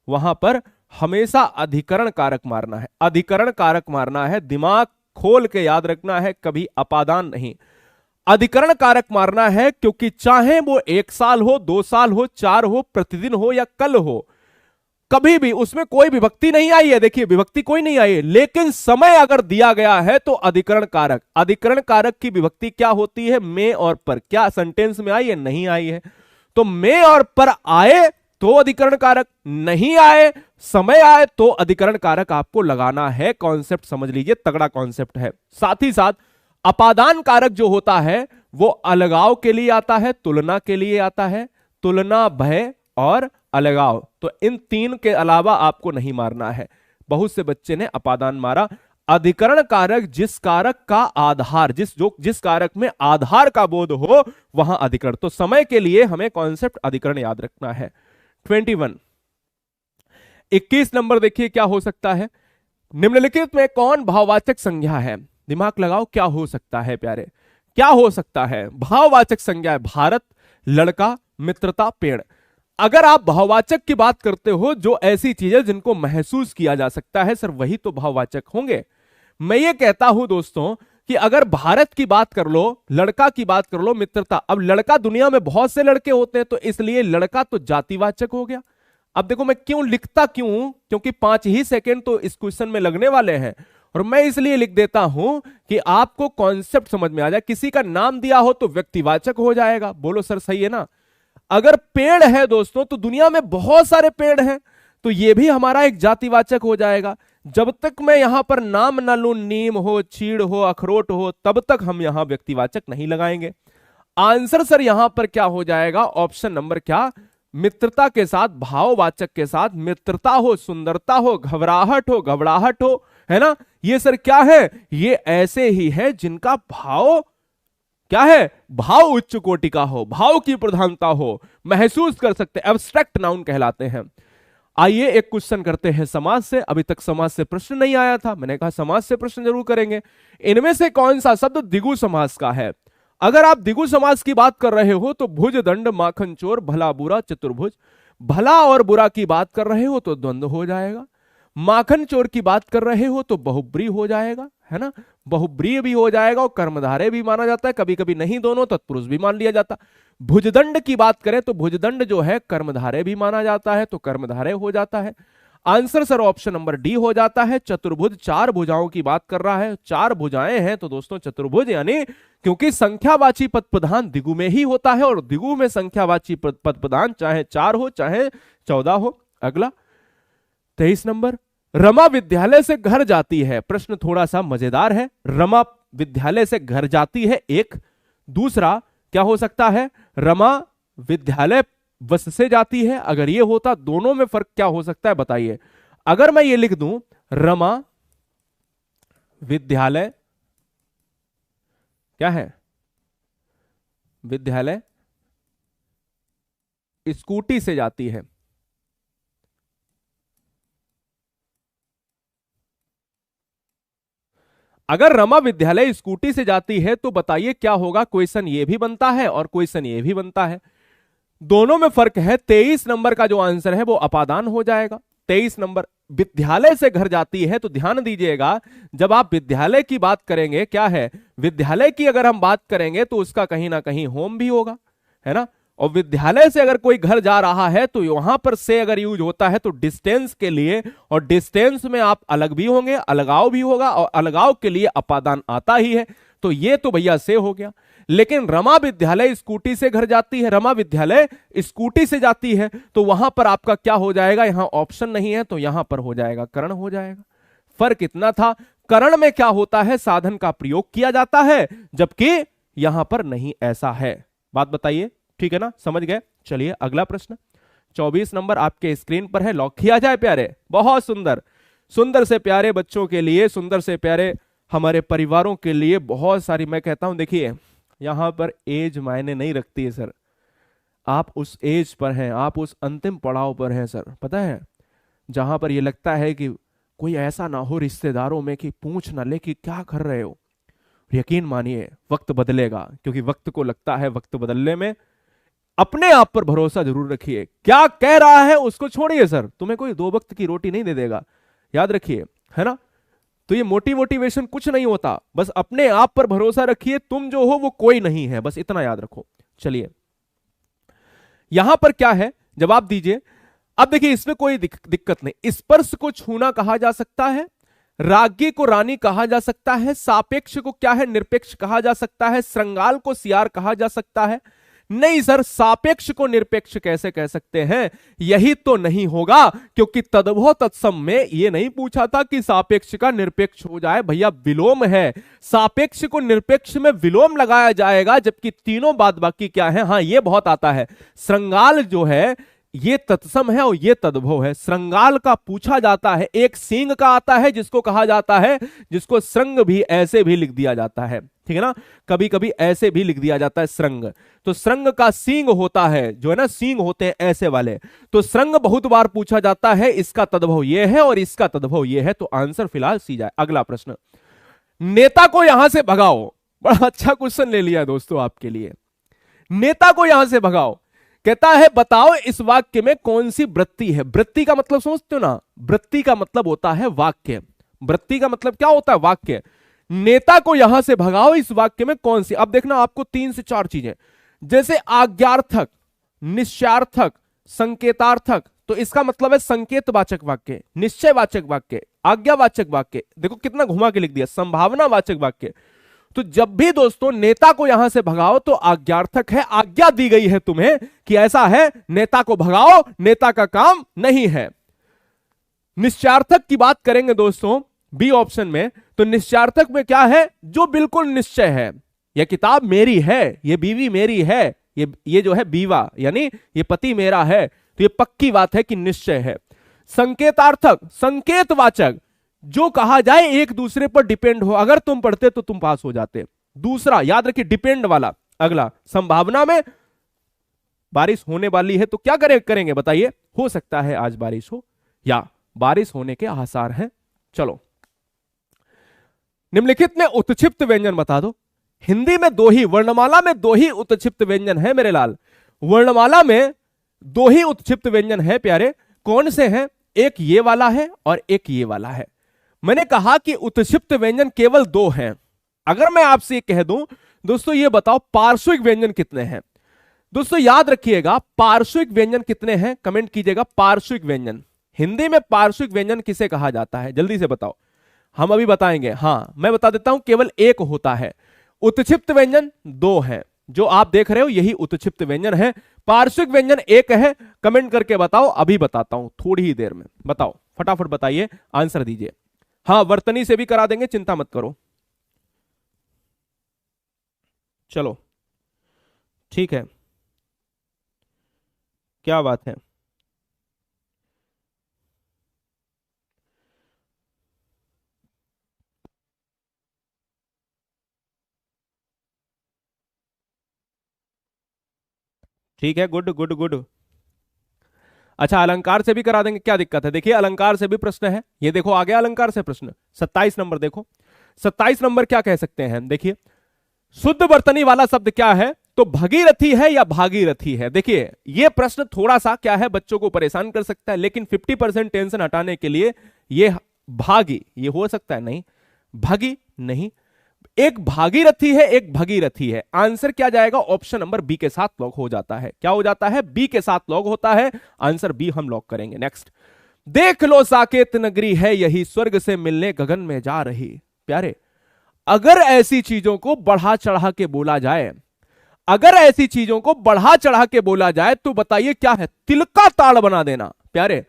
वहां पर हमेशा अधिकरण कारक मारना है, अधिकरण कारक मारना है, दिमाग खोल के याद रखना है, कभी अपादान नहीं। अधिकरण कारक मारना है, क्योंकि चाहे वो 1 साल हो, 2 साल हो, 4 हो, प्रतिदिन हो या कल हो, कभी भी उसमें कोई विभक्ति नहीं आई है। देखिए विभक्ति कोई नहीं आई है, लेकिन समय अगर दिया गया है तो अधिकरण कारक। अधिकरण कारक की विभक्ति क्या होती है? में और पर। क्या सेंटेंस में आई है? नहीं आई है। तो में और पर आए तो अधिकरण कारक, नहीं आए, समय आए तो अधिकरण कारक आपको लगाना है। कॉन्सेप्ट समझ लीजिए, तगड़ा कॉन्सेप्ट है। साथ ही साथ अपादान कारक जो होता है वो अलगाव के लिए आता है, तुलना के लिए आता है, तुलना, भय और अलगाव। तो इन तीन के अलावा आपको नहीं मारना है। बहुत से बच्चे ने अपादान मारा। अधिकरण कारक जिस कारक का आधार, जिस कारक में आधार का बोध हो वहां अधिकरण। तो समय के लिए हमें कॉन्सेप्ट अधिकरण याद रखना है। 21 21 नंबर देखिए क्या हो सकता है। निम्नलिखित में कौन भाववाचक संज्ञा है? दिमाग लगाओ, क्या हो सकता है प्यारे? क्या हो सकता है? भाववाचक संज्ञा है। भारत, लड़का, मित्रता, पेड़। अगर आप भाववाचक की बात करते हो, जो ऐसी चीजें जिनको महसूस किया जा सकता है, सर वही तो भाववाचक होंगे। मैं ये कहता हूं दोस्तों कि अगर भारत की बात कर लो, लड़का की बात कर लो, मित्रता, अब लड़का, दुनिया में बहुत से लड़के होते हैं तो इसलिए लड़का तो जातिवाचक हो गया। अब देखो मैं क्यों लिखता, क्योंकि 5 ही सेकेंड तो इस क्वेश्चन में लगने वाले हैं, और मैं इसलिए लिख देता हूं कि आपको कॉन्सेप्ट समझ में आ जाए। किसी का नाम दिया हो तो व्यक्तिवाचक हो जाएगा। बोलो सर सही है ना? अगर पेड़ है दोस्तों तो दुनिया में बहुत सारे पेड़ हैं, तो यह भी हमारा एक जातिवाचक हो जाएगा। जब तक मैं यहां पर नाम ना लूं, नीम हो, चीड़ हो, अखरोट हो, तब तक हम यहां व्यक्तिवाचक नहीं लगाएंगे। आंसर सर यहां पर क्या हो जाएगा? ऑप्शन नंबर क्या? मित्रता के साथ, भाववाचक के साथ मित्रता हो, सुंदरता हो, घबराहट हो, है ना? ये सर क्या है? ये ऐसे ही है जिनका भाव क्या है? भाव उच्च कोटि का हो, भाव की प्रधानता हो, महसूस कर सकते, एब्स्ट्रैक्ट नाउन कहलाते हैं। आइए एक क्वेश्चन करते हैं समाज से। अभी तक समाज से प्रश्न नहीं आया था, मैंने कहा समाज से प्रश्न जरूर करेंगे। इनमें से कौन सा शब्द द्विगु समास का है? अगर आप द्विगु समास की बात कर रहे हो तो भुज, दंड, माखन, चोर, भला, बुरा, चतुर्भुज। भला और बुरा की बात कर रहे हो तो द्वंद्व हो जाएगा। माखन चोर की बात कर रहे हो तो बहुब्री हो जाएगा, है ना? बहुब्री भी हो जाएगा, और कर्मधारय भी माना जाता है, कभी कभी नहीं दोनों, तत्पुरुष भी मान लिया जाता। भुजदंड की बात करें तो भुजदंड जो है कर्मधारय भी माना जाता है, तो कर्मधारय हो जाता है। Answer sir option number D हो जाता है। चतुर्भुज, 4 भुजाओं की बात कर रहा है, 4 भुजाएं हैं तो दोस्तों चतुर्भुज, यानी क्योंकि संख्यावाची पद प्रधान द्विगु में ही होता है, और द्विगु में संख्यावाची पद प्रधान चाहे 4 हो चाहे 14 हो। अगला 23 नंबर, रमा विद्यालय से घर जाती है। प्रश्न थोड़ा सा मजेदार है। रमा विद्यालय से घर जाती है एक, दूसरा क्या हो सकता है? रमा विद्यालय बस से जाती है। अगर ये होता, दोनों में फर्क क्या हो सकता है बताइए? अगर मैं ये लिख दूं रमा विद्यालय, क्या है? विद्यालय स्कूटी से जाती है। अगर रमा विद्यालय स्कूटी से जाती है तो बताइए क्या होगा? क्वेश्चन ये भी बनता है और क्वेश्चन ये भी बनता है, दोनों में फर्क है। 23 नंबर का जो आंसर है वो अपादान हो जाएगा। 23 नंबर विद्यालय से घर जाती है, तो ध्यान दीजिएगा जब आप विद्यालय की बात करेंगे, क्या है? विद्यालय की अगर हम बात करेंगे तो उसका कहीं ना कहीं होम भी होगा, है ना? और विद्यालय से अगर कोई घर जा रहा है तो यहां पर से अगर यूज होता है तो डिस्टेंस के लिए, और डिस्टेंस में आप अलग भी होंगे, अलगाव भी होगा, और अलगाव के लिए अपादान आता ही है। तो ये तो भैया से हो गया। लेकिन रमा विद्यालय स्कूटी से घर जाती है, रमा विद्यालय स्कूटी से जाती है, तो वहां पर आपका क्या हो जाएगा? यहां ऑप्शन नहीं है तो यहां पर हो जाएगा करण हो जाएगा। फर्क इतना था। करण में क्या होता है? साधन का प्रयोग किया जाता है, जबकि यहां पर नहीं ऐसा है। बात बताइए, ठीक है ना? समझ गए? चलिए अगला प्रश्न 24 नंबर आपके स्क्रीन पर है, लॉक किया जाए प्यारे। बहुत सुंदर, सुंदर से प्यारे बच्चों के लिए, सुंदर से प्यारे हमारे परिवारों के लिए बहुत सारी, मैं कहता हूं देखिए यहां पर एज मायने नहीं रखती है सर। आप उस एज पर हैं, आप उस अंतिम पड़ाव पर हैं सर, पता है, जहां पर यह लगता है कि कोई ऐसा ना हो रिश्तेदारों में कि पूछ ना ले कि क्या कर रहे हो। यकीन मानिए वक्त बदलेगा, क्योंकि वक्त को लगता है वक्त बदलने में अपने आप पर भरोसा जरूर रखिए। क्या कह रहा है उसको छोड़िए सर, तुम्हें कोई दो वक्त की रोटी नहीं दे देगा, याद रखिए, है ना। तो ये मोटिवेशन कुछ नहीं होता, बस अपने आप पर भरोसा रखिए, तुम जो हो वो कोई नहीं है, बस इतना याद रखो। चलिए यहां पर क्या है, जवाब दीजिए। अब देखिए इसमें कोई दिक्कत नहीं, स्पर्श को छूना कहा जा सकता है, राज्ञी को रानी कहा जा सकता है, सापेक्ष को क्या है, निरपेक्ष कहा जा सकता है, श्रृंगाल को सियार कहा जा सकता है। नहीं सर, सापेक्ष को निरपेक्ष कैसे कह सकते हैं, यही तो नहीं होगा, क्योंकि तद्भव तत्सम में यह नहीं पूछा था कि सापेक्ष का निरपेक्ष हो जाए, भैया विलोम है, सापेक्ष को निरपेक्ष में विलोम लगाया जाएगा, जबकि तीनों बाद बाकी क्या है, हां यह बहुत आता है, श्रृंगाल जो है ये तत्सम है और ये तद्भव है। श्रृंगाल का पूछा जाता है, एक सींग का आता है जिसको कहा जाता है, जिसको श्रृंग भी ऐसे भी लिख दिया जाता है, ठीक है ना, कभी कभी ऐसे भी लिख दिया जाता है श्रृंग। तो श्रृंग का सींग होता है, जो है ना सींग होते हैं ऐसे वाले, तो श्रृंग बहुत बार पूछा जाता है, इसका तद्भव ये है और इसका तद्भव ये है, तो आंसर फिलहाल सी जाए। अगला प्रश्न, नेता को यहां से भगाओ, बड़ा अच्छा क्वेश्चन ले लिया दोस्तों आपके लिए, नेता को यहां से भगाओ। कहता है बताओ इस वाक्य में कौन सी वृत्ति है। वृत्ति का मतलब समझते हो ना, वृत्ति का मतलब होता है वाक्य, वृत्ति का मतलब क्या होता है, वाक्य। नेता को यहां से भगाओ, इस वाक्य में कौन सी, अब देखना आपको 3 से 4 चीजें, जैसे आज्ञार्थक, निश्चयार्थक, संकेतार्थक, तो इसका मतलब है संकेतवाचक वाक्य, निश्चयवाचक वाक्य, आज्ञावाचक वाक्य, देखो कितना घुमा के लिख दिया, संभावनावाचक वाक्य। तो जब भी दोस्तों नेता को यहां से भगाओ तो आज्ञार्थक है, आज्ञा दी गई है तुम्हें कि ऐसा है, नेता को भगाओ, नेता का काम नहीं है। निश्चयार्थक की बात करेंगे दोस्तों बी ऑप्शन में, तो निश्चयार्थक में क्या है, जो बिल्कुल निश्चय है, यह किताब मेरी है, यह बीवी मेरी है, ये जो है बीवा यानी ये पति मेरा है, तो ये पक्की बात है कि निश्चय है। संकेतार्थक, संकेतवाचक, जो कहा जाए एक दूसरे पर डिपेंड हो, अगर तुम पढ़ते तो तुम पास हो जाते। दूसरा याद रखिए डिपेंड वाला। अगला संभावना में, बारिश होने वाली है तो क्या करेंगे बताइए, हो सकता है आज बारिश हो या बारिश होने के आसार हैं। चलो निम्नलिखित में उत्क्षिप्त व्यंजन बता दो। हिंदी में 2 ही, वर्णमाला में 2 ही उत्क्षिप्त व्यंजन है मेरे लाल, वर्णमाला में 2 ही उत्क्षिप्त व्यंजन है प्यारे। कौन से हैं, एक ये वाला है और एक ये वाला है। मैंने कहा कि उत्क्षिप्त व्यंजन केवल 2 हैं। अगर मैं आपसे ये कह दूं दोस्तों ये बताओ पार्श्विक व्यंजन कितने हैं, दोस्तों याद रखिएगा पार्श्विक व्यंजन कितने हैं, कमेंट कीजिएगा। पार्श्विक व्यंजन, हिंदी में पार्श्विक व्यंजन किसे कहा जाता है, जल्दी से बताओ, हम अभी बताएंगे। हां मैं बता देता हूं, केवल एक होता है। उत्क्षिप्त व्यंजन 2 हैं, जो आप देख रहे हो यही उत्क्षिप्त व्यंजन है। पार्श्विक व्यंजन 1 है, कमेंट करके बताओ, अभी बताता हूं थोड़ी ही देर में, बताओ फटाफट बताइए, आंसर दीजिए। हां वर्तनी से भी करा देंगे, चिंता मत करो। चलो ठीक है, क्या बात है। ठीक है, गुड गुड गुड। अच्छा अलंकार से भी करा देंगे, क्या दिक्कत है। देखिए अलंकार से भी प्रश्न है, ये देखो आ गया अलंकार से प्रश्न। 27 नंबर देखो, 27 नंबर क्या कह सकते हैं, देखिए शुद्ध वर्तनी वाला शब्द क्या है, तो भगीरथी है या भागीरथी है। देखिए ये प्रश्न थोड़ा सा क्या है, बच्चों को परेशान कर सकता है, लेकिन 50% टेंशन हटाने के लिए ये भागी, ये हो सकता है, नहीं भागी नहीं, एक भागीरथी है एक भगीरथी है। आंसर क्या जाएगा, ऑप्शन नंबर बी के साथ लॉक हो जाता है। क्या हो जाता है, बी के साथ लॉक होता है, आंसर बी हम लॉक करेंगे। नेक्स्ट, देख लो साकेत नगरी है यही, स्वर्ग से मिलने गगन में जा रही। प्यारे अगर ऐसी चीजों को बढ़ा चढ़ा के बोला जाए, अगर ऐसी चीजों को बढ़ा चढ़ा के बोला जाए तो बताइए क्या है, तिल का ताड़ बना देना। प्यारे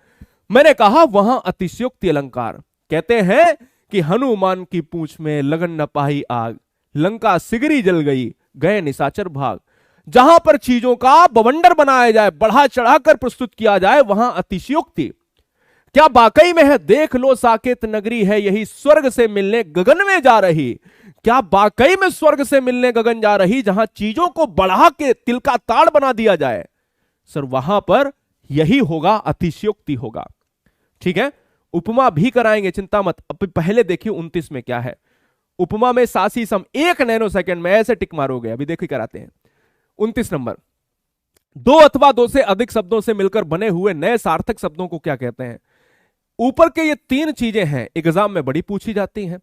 मैंने कहा वहां अतिशयोक्ति अलंकार, कहते हैं कि हनुमान की पूंछ में लगन न पाई आग, लंका सिगरी जल गई, गए निशाचर भाग। जहां पर चीजों का बवंडर बनाया जाए, बढ़ा चढ़ाकर प्रस्तुत किया जाए, वहां अतिशयोक्ति। क्या वाकई में है, देख लो साकेत नगरी है यही, स्वर्ग से मिलने गगन में जा रही। क्या वाकई में स्वर्ग से मिलने गगन जा रही, जहां चीजों को बढ़ा के तिल का ताड़ बना दिया जाए, सर वहां पर यही होगा, अतिशयोक्ति होगा। ठीक है, उपमा भी कराएंगे, चिंता मत। अब पहले देखिए 29 में क्या है, उपमा में सासी सम 1 नैनो सेकंड में ऐसे टिक मारोगे, अभी देखिए कराते हैं 29 नंबर। दो अथवा दो से अधिक शब्दों से मिलकर बने हुए नए सार्थक शब्दों को क्या कहते हैं? ऊपर के ये तीन चीजें हैं, एग्जाम में बड़ी पूछी जाती हैं।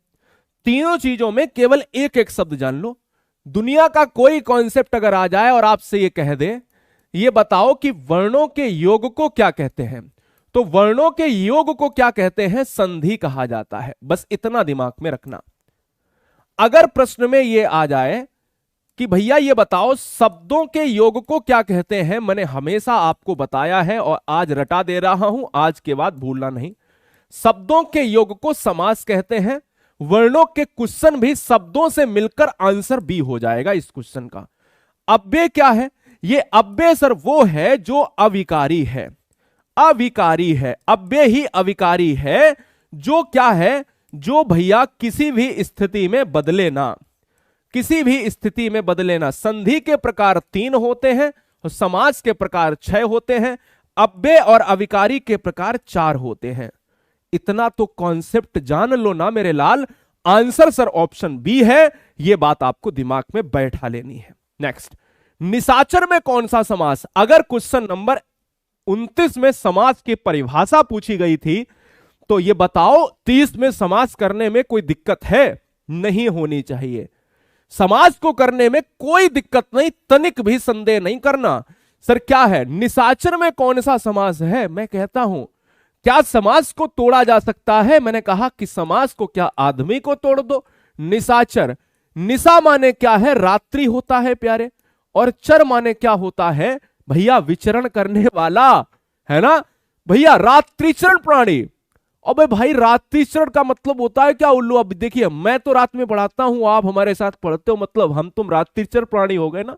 तीनों चीजों में केवल एक एक शब्द जान लो। दुनिया का कोई कॉन्सेप्ट अगर आ जाए और आपसे ये कह दे, ये बताओ कि वर्णों के योग को क्या कहते हैं, तो वर्णों के योग को क्या कहते हैं? संधि कहा जाता है। बस इतना दिमाग में रखना। अगर प्रश्न में ये आ जाए कि भैया ये बताओ शब्दों के योग को क्या कहते हैं, मैंने हमेशा आपको बताया है और आज रटा दे रहा हूं, आज के बाद भूलना नहीं। शब्दों के योग को समास कहते हैं। वर्णों के क्वेश्चन भी शब्दों से मिलकर आंसर बी हो जाएगा इस क्वेश्चन का। अव्यय क्या है? ये अव्यय सर वो है जो अविकारी है। अविकारी है, अव्यय ही अविकारी है। जो क्या है? जो भैया किसी भी स्थिति में बदले ना, किसी भी स्थिति में बदले ना। संधि के प्रकार तीन होते हैं और समास के प्रकार 6 होते हैं। अव्यय और अविकारी के प्रकार 4 होते हैं। इतना तो कॉन्सेप्ट जान लो ना मेरे लाल। आंसर सर ऑप्शन बी है, यह बात आपको दिमाग में बैठा लेनी है। नेक्स्ट, निशाचर में कौन सा समास? अगर क्वेश्चन नंबर 29 में समास की परिभाषा पूछी गई थी तो यह बताओ 30 में समास करने में कोई दिक्कत है? नहीं होनी चाहिए। समाज को करने में कोई दिक्कत नहीं, तनिक भी संदेह नहीं करना। सर क्या है निशाचर में कौन सा समास है? मैं कहता हूं क्या समाज को तोड़ा जा सकता है? मैंने कहा कि समाज को क्या आदमी को तोड़ दो। निशाचर, निशा माने क्या है? रात्रि होता है प्यारे, और चर माने क्या होता है भैया? विचरण करने वाला, है ना भैया, रात्रिचरण प्राणी। अबे भाई रात्रिचरण का मतलब होता है क्या उल्लू? अब देखिए मैं तो रात में पढ़ाता हूं, आप हमारे साथ पढ़ते हो, मतलब हम तुम रात्रिचरण प्राणी हो गए ना,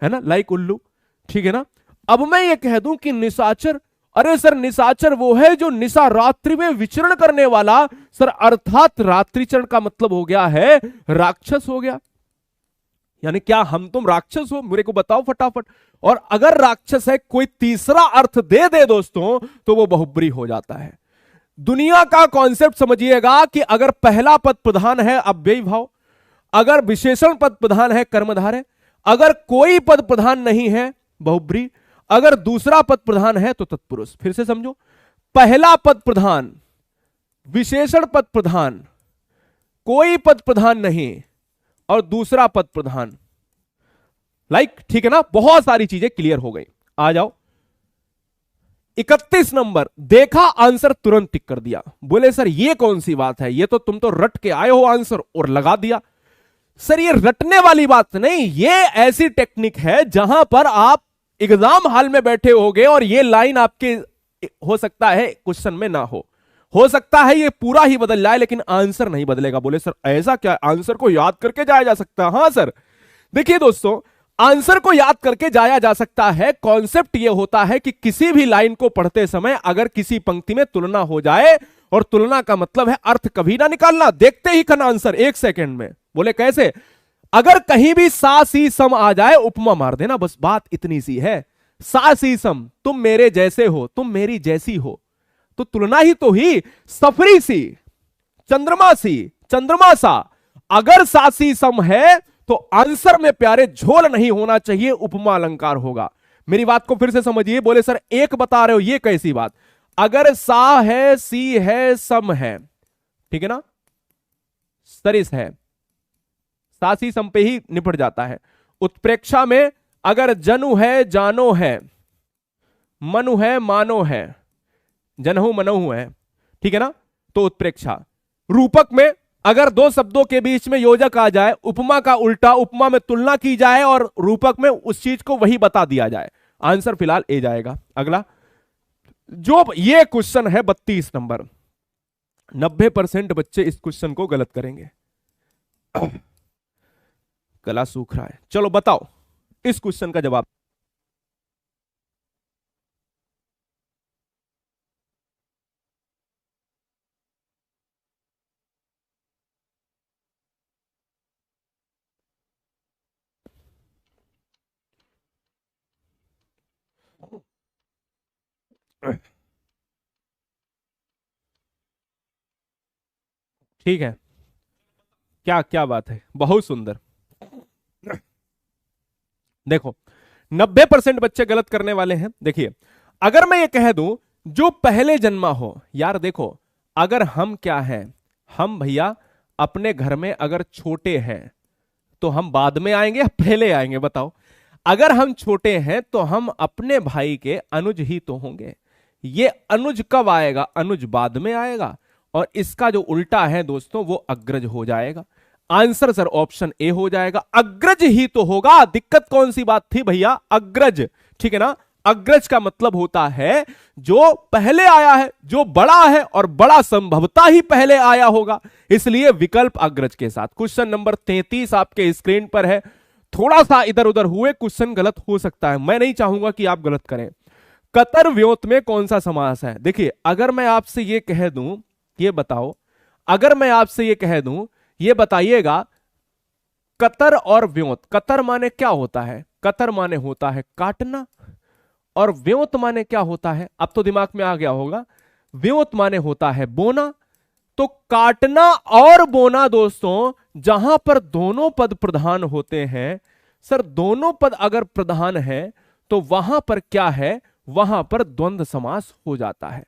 है ना, लाइक उल्लू, ठीक है ना। अब मैं ये कह दूं कि निशाचर, अरे सर निशाचर वो है जो निशा रात्रि में विचरण करने वाला। सर अर्थात रात्रिचरण का मतलब हो गया है राक्षस हो गया। यानी क्या हम तुम राक्षस हो? मेरे को बताओ फटाफट। और अगर राक्षस है कोई तीसरा अर्थ दे दे दोस्तों तो वो बहुब्री हो जाता है। दुनिया का कॉन्सेप्ट समझिएगा कि अगर पहला पद प्रधान है अव्ययी भाव, अगर विशेषण पद प्रधान है कर्मधारय, अगर कोई पद प्रधान नहीं है बहुब्री, अगर दूसरा पद प्रधान है तो तत्पुरुष। फिर से समझो, पहला पद प्रधान, विशेषण पद प्रधान, कोई पद प्रधान नहीं और दूसरा पद प्रधान, लाइक ठीक है ना। बहुत सारी चीजें क्लियर हो गई। आ जाओ 31 नंबर, देखा आंसर तुरंत टिक कर दिया। बोले सर ये कौन सी बात है, ये तो तुम तो रट के आए हो आंसर और लगा दिया। सर ये रटने वाली बात नहीं, ये ऐसी टेक्निक है जहां पर आप एग्जाम हॉल में बैठे होगे और ये लाइन आपके हो सकता है क्वेश्चन में ना हो सकता है ये पूरा ही बदल जाए लेकिन आंसर नहीं बदलेगा। बोले सर ऐसा क्या, आंसर को याद करके जाया जा सकता है? हां सर, देखिए दोस्तों आंसर को याद करके जाया जा सकता है। कॉन्सेप्ट यह होता है कि किसी भी लाइन को पढ़ते समय अगर किसी पंक्ति में तुलना हो जाए, और तुलना का मतलब है अर्थ कभी ना निकालना, देखते ही करना आंसर 1 सेकंड में। बोले कैसे? अगर कहीं भी सा सी सम आ जाए उपमा मार देना, बस बात इतनी सी है। सा सी सम, तुम मेरे जैसे हो, तुम मेरी जैसी हो, तो तुलना ही तो ही। सफरी सी, चंद्रमा सी, चंद्रमा सा, अगर सा सी सम है तो आंसर में प्यारे झोल नहीं होना चाहिए, उपमा अलंकार होगा। मेरी बात को फिर से समझिए। बोले सर एक बता रहे हो, ये कैसी बात? अगर सा है, सी है, सम है, ठीक है ना, सरिस है, सा सी सम पे ही निपट जाता है। उत्प्रेक्षा में अगर जनु है, जानो है, मनु है, मानो है, जनहु मनहु है, ठीक है ना, तो उत्प्रेक्षा। रूपक में अगर दो शब्दों के बीच में योजक आ जाए, उपमा का उल्टा, उपमा में तुलना की जाए और रूपक में उस चीज को वही बता दिया जाए, आंसर फिलहाल ए जाएगा। अगला जो ये क्वेश्चन है 32 नंबर, 90% बच्चे इस क्वेश्चन को गलत करेंगे। गला सूख रहा है, चलो बताओ इस क्वेश्चन का जवाब। ठीक है, क्या क्या बात है, बहुत सुंदर। देखो 90% बच्चे गलत करने वाले हैं। देखिए, अगर मैं ये कह दूं जो पहले जन्मा हो, यार देखो, अगर हम क्या हैं, हम भैया अपने घर में अगर छोटे हैं तो हम बाद में आएंगे या पहले आएंगे, बताओ। अगर हम छोटे हैं तो हम अपने भाई के अनुज ही तो होंगे। ये अनुज कब आएगा? अनुज बाद में आएगा, और इसका जो उल्टा है दोस्तों वो अग्रज हो जाएगा। आंसर सर ऑप्शन ए हो जाएगा, अग्रज ही तो होगा। दिक्कत कौन सी बात थी भैया? अग्रज, ठीक है ना। अग्रज का मतलब होता है जो पहले आया है, जो बड़ा है, और बड़ा संभवतः ही पहले आया होगा, इसलिए विकल्प अग्रज के साथ। क्वेश्चन नंबर 33 आपके स्क्रीन पर है। थोड़ा सा इधर उधर हुए क्वेश्चन गलत हो सकता है, मैं नहीं चाहूंगा कि आप गलत करें। कतर व्योत में कौन सा समास है? देखिए, अगर मैं आपसे ये कह दूं, ये बताओ, अगर मैं आपसे ये कह दूं, ये बताइएगा, कतर और व्योत, कतर माने क्या होता है? कतर माने होता है काटना, और व्योत माने क्या होता है? अब तो दिमाग में आ गया होगा, व्योत माने होता है बोना। तो काटना और बोना दोस्तों, जहां पर दोनों पद प्रधान होते हैं, सर दोनों पद अगर प्रधान है तो वहां पर क्या है? वहां पर द्वंद्व समास हो जाता है।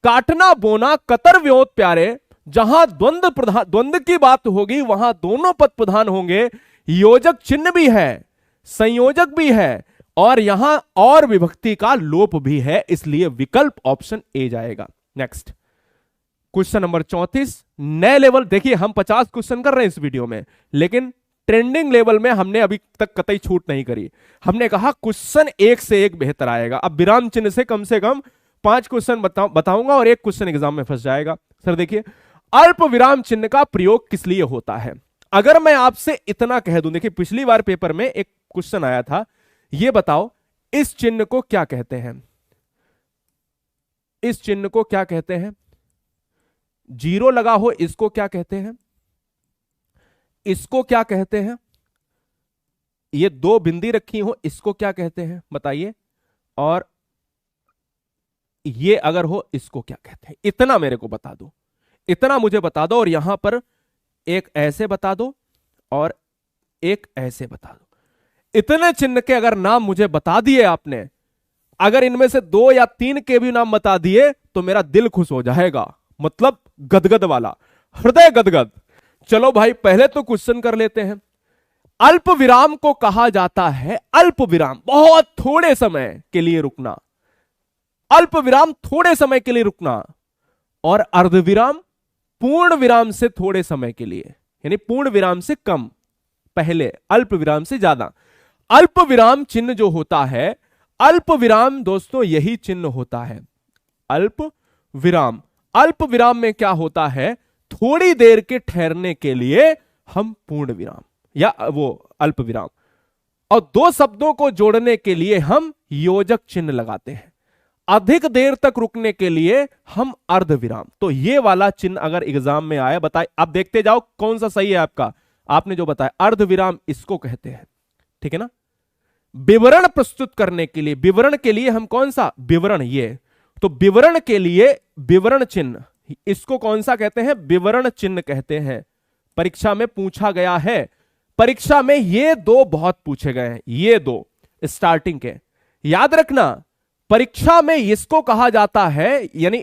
काटना, बोना, कतर, व्योत प्यारे, जहां द्वंद्व की बात होगी वहां दोनों पद प्रधान होंगे, योजक चिन्ह भी है, संयोजक भी है, और यहां और विभक्ति का लोप भी है, इसलिए विकल्प ऑप्शन ए जाएगा। नेक्स्ट क्वेश्चन नंबर 34, नए लेवल। देखिए, हम 50 क्वेश्चन कर रहे हैं इस वीडियो में, लेकिन ट्रेंडिंग लेवल में हमने अभी तक कतई छूट नहीं करी। हमने कहा क्वेश्चन एक से एक बेहतर आएगा। अब विराम चिन्ह से कम 5 क्वेश्चन बताऊंगा और एक क्वेश्चन एग्जाम में फंस जाएगा। सर देखिए, अल्प विराम चिन्ह का प्रयोग किस लिए होता है? अगर मैं आपसे इतना कह दूं, देखिए पिछली बार पेपर में एक क्वेश्चन आया था, ये बताओ इस चिन्ह को क्या कहते हैं? इस चिन्ह को क्या कहते हैं? जीरो लगा हो इसको क्या कहते हैं? इसको क्या कहते हैं? ये 2 बिंदी रखी हो इसको क्या कहते हैं? बताइए। और ये अगर हो इसको क्या कहते हैं? इतना मेरे को बता दो, इतना मुझे बता दो, और यहां पर एक ऐसे बता दो और एक ऐसे बता दो। इतने चिन्ह के अगर नाम मुझे बता दिए आपने, अगर इनमें से 2 या 3 के भी नाम बता दिए तो मेरा दिल खुश हो जाएगा, मतलब गदगद वाला, हृदय गदगद। चलो भाई, पहले तो क्वेश्चन कर लेते हैं। अल्प विराम को कहा जाता है, अल्प विराम बहुत थोड़े समय के लिए रुकना, अल्प विराम थोड़े समय के लिए रुकना, और अर्धविराम पूर्ण विराम से थोड़े समय के लिए, यानी पूर्ण विराम से कम पहले, अल्प विराम से ज्यादा। अल्प विराम चिन्ह जो होता है, अल्प विराम दोस्तों यही चिन्ह होता है, अल्प विराम। अल्प विराम में क्या होता है? थोड़ी देर के ठहरने के लिए हम पूर्ण विराम या वो अल्प विराम, और 2 शब्दों को जोड़ने के लिए हम योजक चिन्ह लगाते हैं, अधिक देर तक रुकने के लिए हम अर्ध विराम। तो ये वाला चिन्ह अगर एग्जाम में आया, बताए, आप देखते जाओ कौन सा सही है आपका। आपने जो बताया अर्ध विराम, इसको कहते हैं, ठीक है ना। विवरण प्रस्तुत करने के लिए, विवरण के लिए हम कौन सा? विवरण, ये तो विवरण के लिए विवरण चिन्ह, इसको कौन सा कहते हैं? विवरण चिन्ह कहते हैं। परीक्षा में पूछा गया है, परीक्षा में ये 2 बहुत पूछे गए हैं, ये 2 स्टार्टिंग के, याद रखना। परीक्षा में इसको कहा जाता है, यानी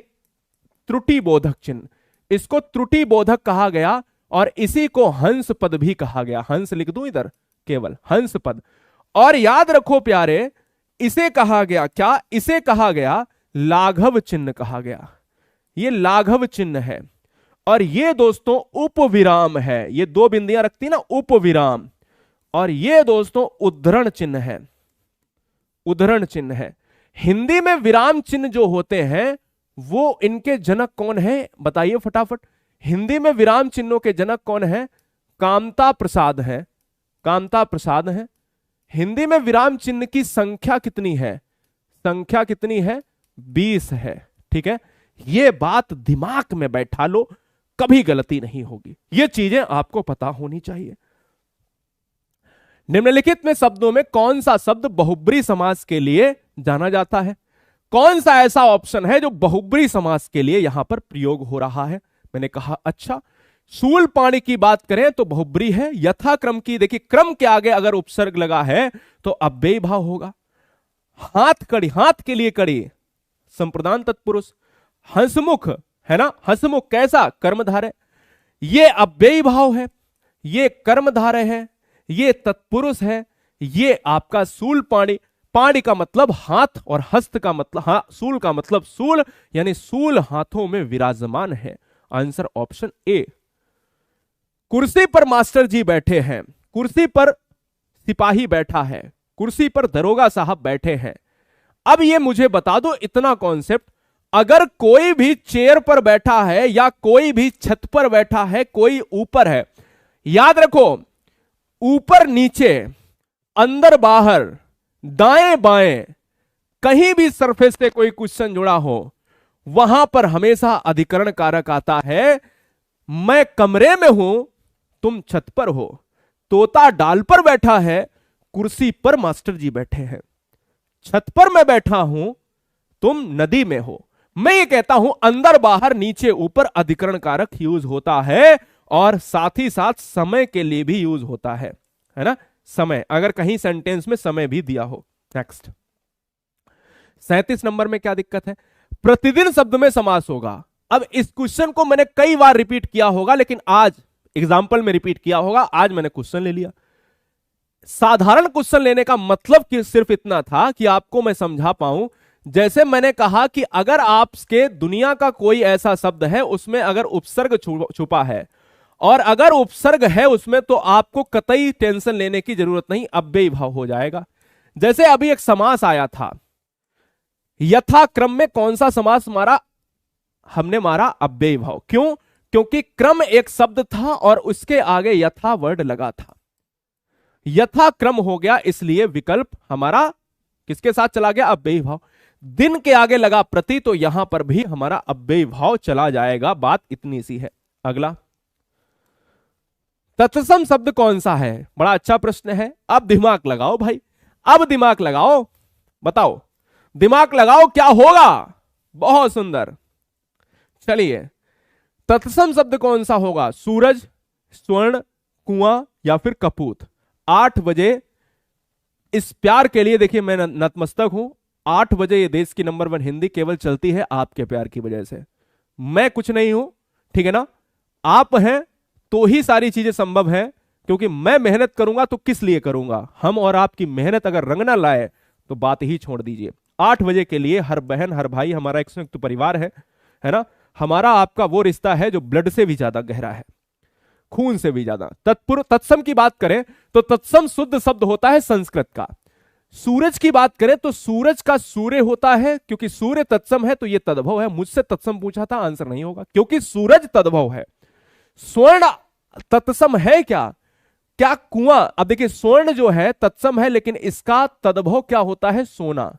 त्रुटि बोधक चिन्ह, इसको त्रुटि बोधक कहा गया, और इसी को हंस पद भी कहा गया। हंस लिख दूं इधर, केवल हंस पद। और याद रखो प्यारे, इसे कहा गया क्या? इसे कहा गया लाघव चिन्ह कहा गया। ये लाघव चिन्ह है, और ये दोस्तों उपविराम है। ये 2 बिंदियां रखती ना, उपविराम। और ये दोस्तों उद्धरण चिन्ह है, उद्धरण चिन्ह है। हिंदी में विराम चिन्ह जो होते हैं वो इनके जनक कौन है? बताइए फटाफट। हिंदी में विराम चिन्हों के जनक कौन है? कामता प्रसाद है, कामता प्रसाद है। हिंदी में विराम चिन्ह की संख्या कितनी है? संख्या कितनी है? 20 है, ठीक है। ये बात दिमाग में बैठा लो, कभी गलती नहीं होगी। ये चीजें आपको पता होनी चाहिए। निम्नलिखित में शब्दों में कौन सा शब्द बहुब्री समास के लिए जाना जाता है? कौन सा ऐसा ऑप्शन है जो बहुब्री समास के लिए यहां पर प्रयोग हो रहा है? मैंने कहा अच्छा, शूल पाणी की बात करें तो बहुब्री है। यथाक्रम की, देखिए क्रम के आगे अगर उपसर्ग लगा है तो अव्ययी भाव होगा। हाथ कड़ी, हाथ के लिए कड़ी, संप्रदान तत्पुरुष। हंसमुख है ना, हंसमुख कैसा, कर्मधारय। ये अव्ययी भाव है, ये कर्मधारय है, ये तत्पुरुष है, ये आपका सूल पाणी। पाणी का मतलब हाथ और हस्त का मतलब सूल का मतलब सूल, यानी सूल हाथों में विराजमान है। Answer option A. कुर्सी पर मास्टर जी बैठे हैं, कुर्सी पर सिपाही बैठा है, कुर्सी पर दरोगा साहब बैठे हैं। अब ये मुझे बता दो इतना कॉन्सेप्ट, अगर कोई भी चेयर पर बैठा है या कोई भी छत पर बैठा है, कोई ऊपर है, याद रखो ऊपर नीचे, अंदर बाहर, दाएं बाएं, कहीं भी सरफेस से कोई क्वेश्चन जुड़ा हो, वहां पर हमेशा अधिकरण कारक आता है। मैं कमरे में हूं, तुम छत पर हो। तोता डाल पर बैठा है, कुर्सी पर मास्टर जी बैठे हैं। छत पर मैं बैठा हूं, तुम नदी में हो। मैं ये कहता हूं अंदर बाहर नीचे ऊपर अधिकरण कारक यूज होता है, और साथ ही साथ समय के लिए भी यूज होता है ना, समय, अगर कहीं सेंटेंस में समय भी दिया हो। नेक्स्ट 37 नंबर में क्या दिक्कत है, प्रतिदिन शब्द में समास होगा। अब इस क्वेश्चन को मैंने कई बार रिपीट किया होगा, लेकिन आज एग्जाम्पल में रिपीट किया होगा, आज मैंने क्वेश्चन ले लिया। साधारण क्वेश्चन लेने का मतलब कि सिर्फ इतना था कि आपको मैं समझा पाऊं। जैसे मैंने कहा कि अगर आपके दुनिया का कोई ऐसा शब्द है, उसमें अगर उपसर्ग छुपा है, और अगर उपसर्ग है उसमें, तो आपको कतई टेंशन लेने की जरूरत नहीं, अव्ययी भाव हो जाएगा। जैसे अभी एक समास आया था, यथाक्रम में कौन सा समास मारा हमने, मारा अव्ययी भाव। क्यों? क्योंकि क्रम एक शब्द था और उसके आगे यथा वर्ड लगा था, यथाक्रम हो गया, इसलिए विकल्प हमारा किसके साथ चला गया, अव्ययी भाव। दिन के आगे लगा प्रति, तो यहां पर भी हमारा अव्ययी भाव चला जाएगा। बात इतनी सी है। अगला, तत्सम शब्द कौन सा है, बड़ा अच्छा प्रश्न है। अब दिमाग लगाओ भाई, अब दिमाग लगाओ, बताओ, दिमाग लगाओ क्या होगा। बहुत सुंदर। चलिए, तत्सम शब्द कौन सा होगा, सूरज, स्वर्ण, कुआं या फिर कपूत। 8 बजे इस प्यार के लिए, देखिए मैं नतमस्तक हूं। 8 बजे ये देश की नंबर 1 हिंदी केवल चलती है आपके प्यार की वजह से। मैं कुछ नहीं हूं, ठीक है ना, आप हैं तो ही सारी चीजें संभव हैं। क्योंकि मैं मेहनत करूंगा तो किस लिए करूंगा, हम और आपकी मेहनत अगर रंग ना लाए तो बात ही छोड़ दीजिए। 8 बजे के लिए हर बहन हर भाई, हमारा एक संयुक्त परिवार है ना, हमारा आपका वो रिश्ता है जो ब्लड से भी ज्यादा गहरा है, खून से भी ज्यादा। तत्सम की बात करें तो तत्सम शुद्ध शब्द होता है संस्कृत का। सूरज की बात करें तो सूरज का सूर्य होता है, क्योंकि सूर्य तत्सम है तो यह तद्भव है। मुझसे तत्सम पूछा था, आंसर नहीं होगा क्योंकि सूरज तद्भव है। स्वर्ण तत्सम है क्या, क्या कुआं, अब देखिए स्वर्ण जो है तत्सम है, लेकिन इसका तद्भव क्या होता है, सोना।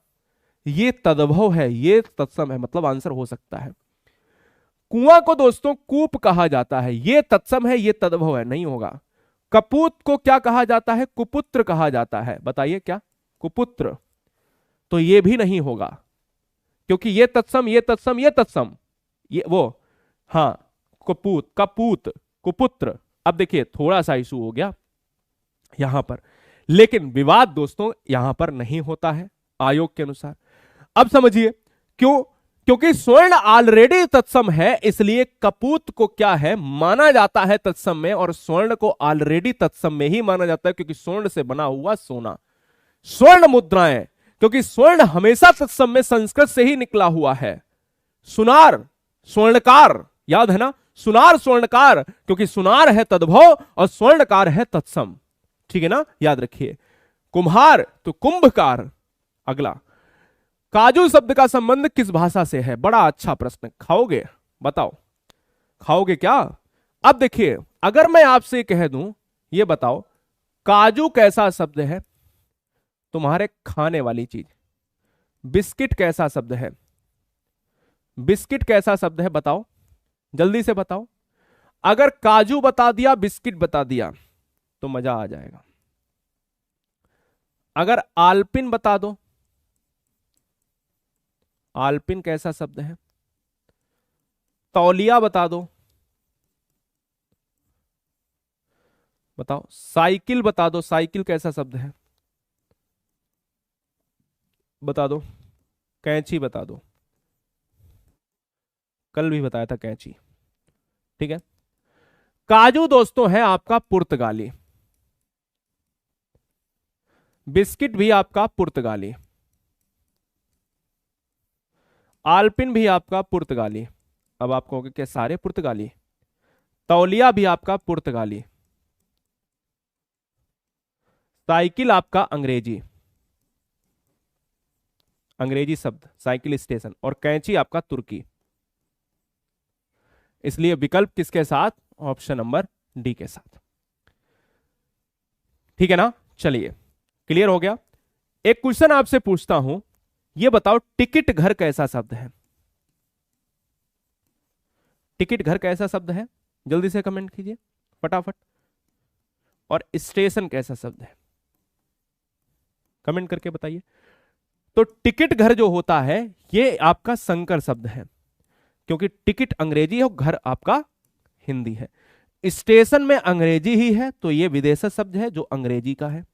ये तद्भव है, ये तत्सम है, मतलब आंसर हो सकता है। कुआं को दोस्तों कूप कहा जाता है, ये तत्सम है, ये तद्भव है, नहीं होगा। कपूत को क्या कहा जाता है, कुपुत्र कहा जाता है, बताइए क्या, कुपुत्र, तो ये भी नहीं होगा, क्योंकि ये तत्सम, ये तत्सम, ये तत्सम, ये वो, हां, कपूत, कपूत, कुपुत्र। अब देखिए थोड़ा सा इशू हो गया यहां पर, लेकिन विवाद दोस्तों यहां पर नहीं होता है आयोग के अनुसार। अब समझिए क्यों, क्योंकि स्वर्ण ऑलरेडी तत्सम है, इसलिए कपूत को क्या है, माना जाता है तत्सम में, और स्वर्ण को ऑलरेडी तत्सम में ही माना जाता है, क्योंकि स्वर्ण से बना हुआ सोना। स्वर्ण मुद्राएं, क्योंकि स्वर्ण हमेशा तत्सम में संस्कृत से ही निकला हुआ है। सुनार, स्वर्णकार, याद है ना, सुनार स्वर्णकार, क्योंकि सुनार है तद्भव और स्वर्णकार है तत्सम, ठीक है ना, याद रखिए। कुम्हार तो कुंभकार। अगला, काजू शब्द का संबंध किस भाषा से है, बड़ा अच्छा प्रश्न। खाओगे, बताओ, खाओगे क्या। अब देखिए, अगर मैं आपसे कह दूं, ये बताओ काजू कैसा शब्द है, तुम्हारे खाने वाली चीज। बिस्किट कैसा शब्द है, बिस्किट कैसा शब्द है, बताओ, जल्दी से बताओ। अगर काजू बता दिया, बिस्किट बता दिया, तो मजा आ जाएगा। अगर आलपिन बता दो, आलपिन कैसा शब्द है, तौलिया बता दो, बताओ। साइकिल बता दो, साइकिल कैसा शब्द है, बता दो, कैंची बता दो, कल भी बताया था कैंची। ठीक है। काजू दोस्तों है आपका पुर्तगाली, बिस्किट भी आपका पुर्तगाली, आलपिन भी आपका पुर्तगाली। अब आप कहोगे क्या सारे पुर्तगाली? तौलिया भी आपका पुर्तगाली, साइकिल आपका अंग्रेजी, अंग्रेजी शब्द साइकिल स्टेशन, और कैंची आपका तुर्की। इसलिए विकल्प किसके साथ? ऑप्शन नंबर डी के साथ। ठीक है ना? चलिए, क्लियर हो गया। एक क्वेश्चन आपसे पूछता हूं, यह बताओ टिकट घर कैसा शब्द है? टिकट घर कैसा शब्द है? जल्दी से कमेंट कीजिए फटाफट। और स्टेशन कैसा शब्द है? कमेंट करके बताइए। तो टिकट घर जो होता है ये आपका संकर शब्द है, क्योंकि टिकट अंग्रेजी है और घर आपका हिंदी है। स्टेशन में अंग्रेजी ही है तो ये विदेशी शब्द है जो अंग्रेजी का है।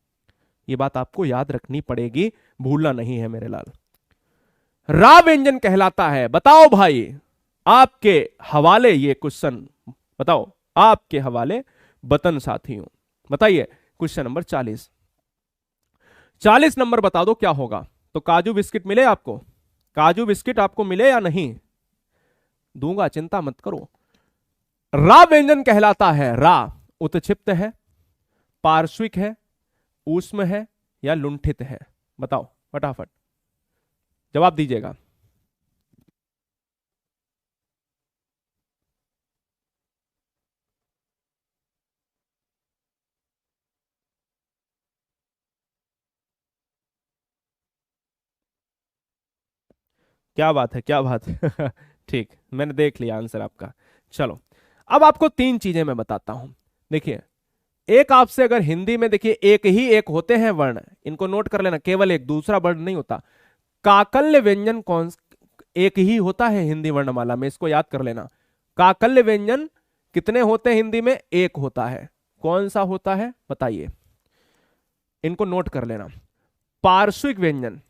ये बात आपको याद रखनी पड़ेगी, भूलना नहीं है मेरे लाल। रा व्यंजन कहलाता है, बताओ भाई, आपके हवाले ये क्वेश्चन, बताओ आपके हवाले बतन साथियों। बताइए क्वेश्चन नंबर 40। 40 नंबर बता दो क्या होगा। तो काजू बिस्किट मिले आपको? काजू बिस्किट आपको मिले या नहीं? दूंगा, चिंता मत करो। रा व्यंजन कहलाता है, रा उत्क्षिप्त है, पार्श्विक है, ऊष्म है या लुंठित है? बताओ फटाफट जवाब दीजिएगा। क्या बात है, क्या बात है। ठीक, मैंने देख लिया आंसर आपका। चलो, अब आपको तीन चीजें मैं बताता हूं। देखिए, एक आपसे अगर हिंदी में, देखिए एक ही एक होते हैं वर्ण, इनको नोट कर लेना, केवल एक, दूसरा वर्ण नहीं होता। काकल्य व्यंजन कौन एक ही होता है हिंदी वर्णमाला में, इसको याद कर लेना। काकल्य व्यंजन कितने होते हैं हिंदी में? एक होता है। कौन सा होता है बताइए, इनको नोट कर लेना। पार्श्विक व्यंजन,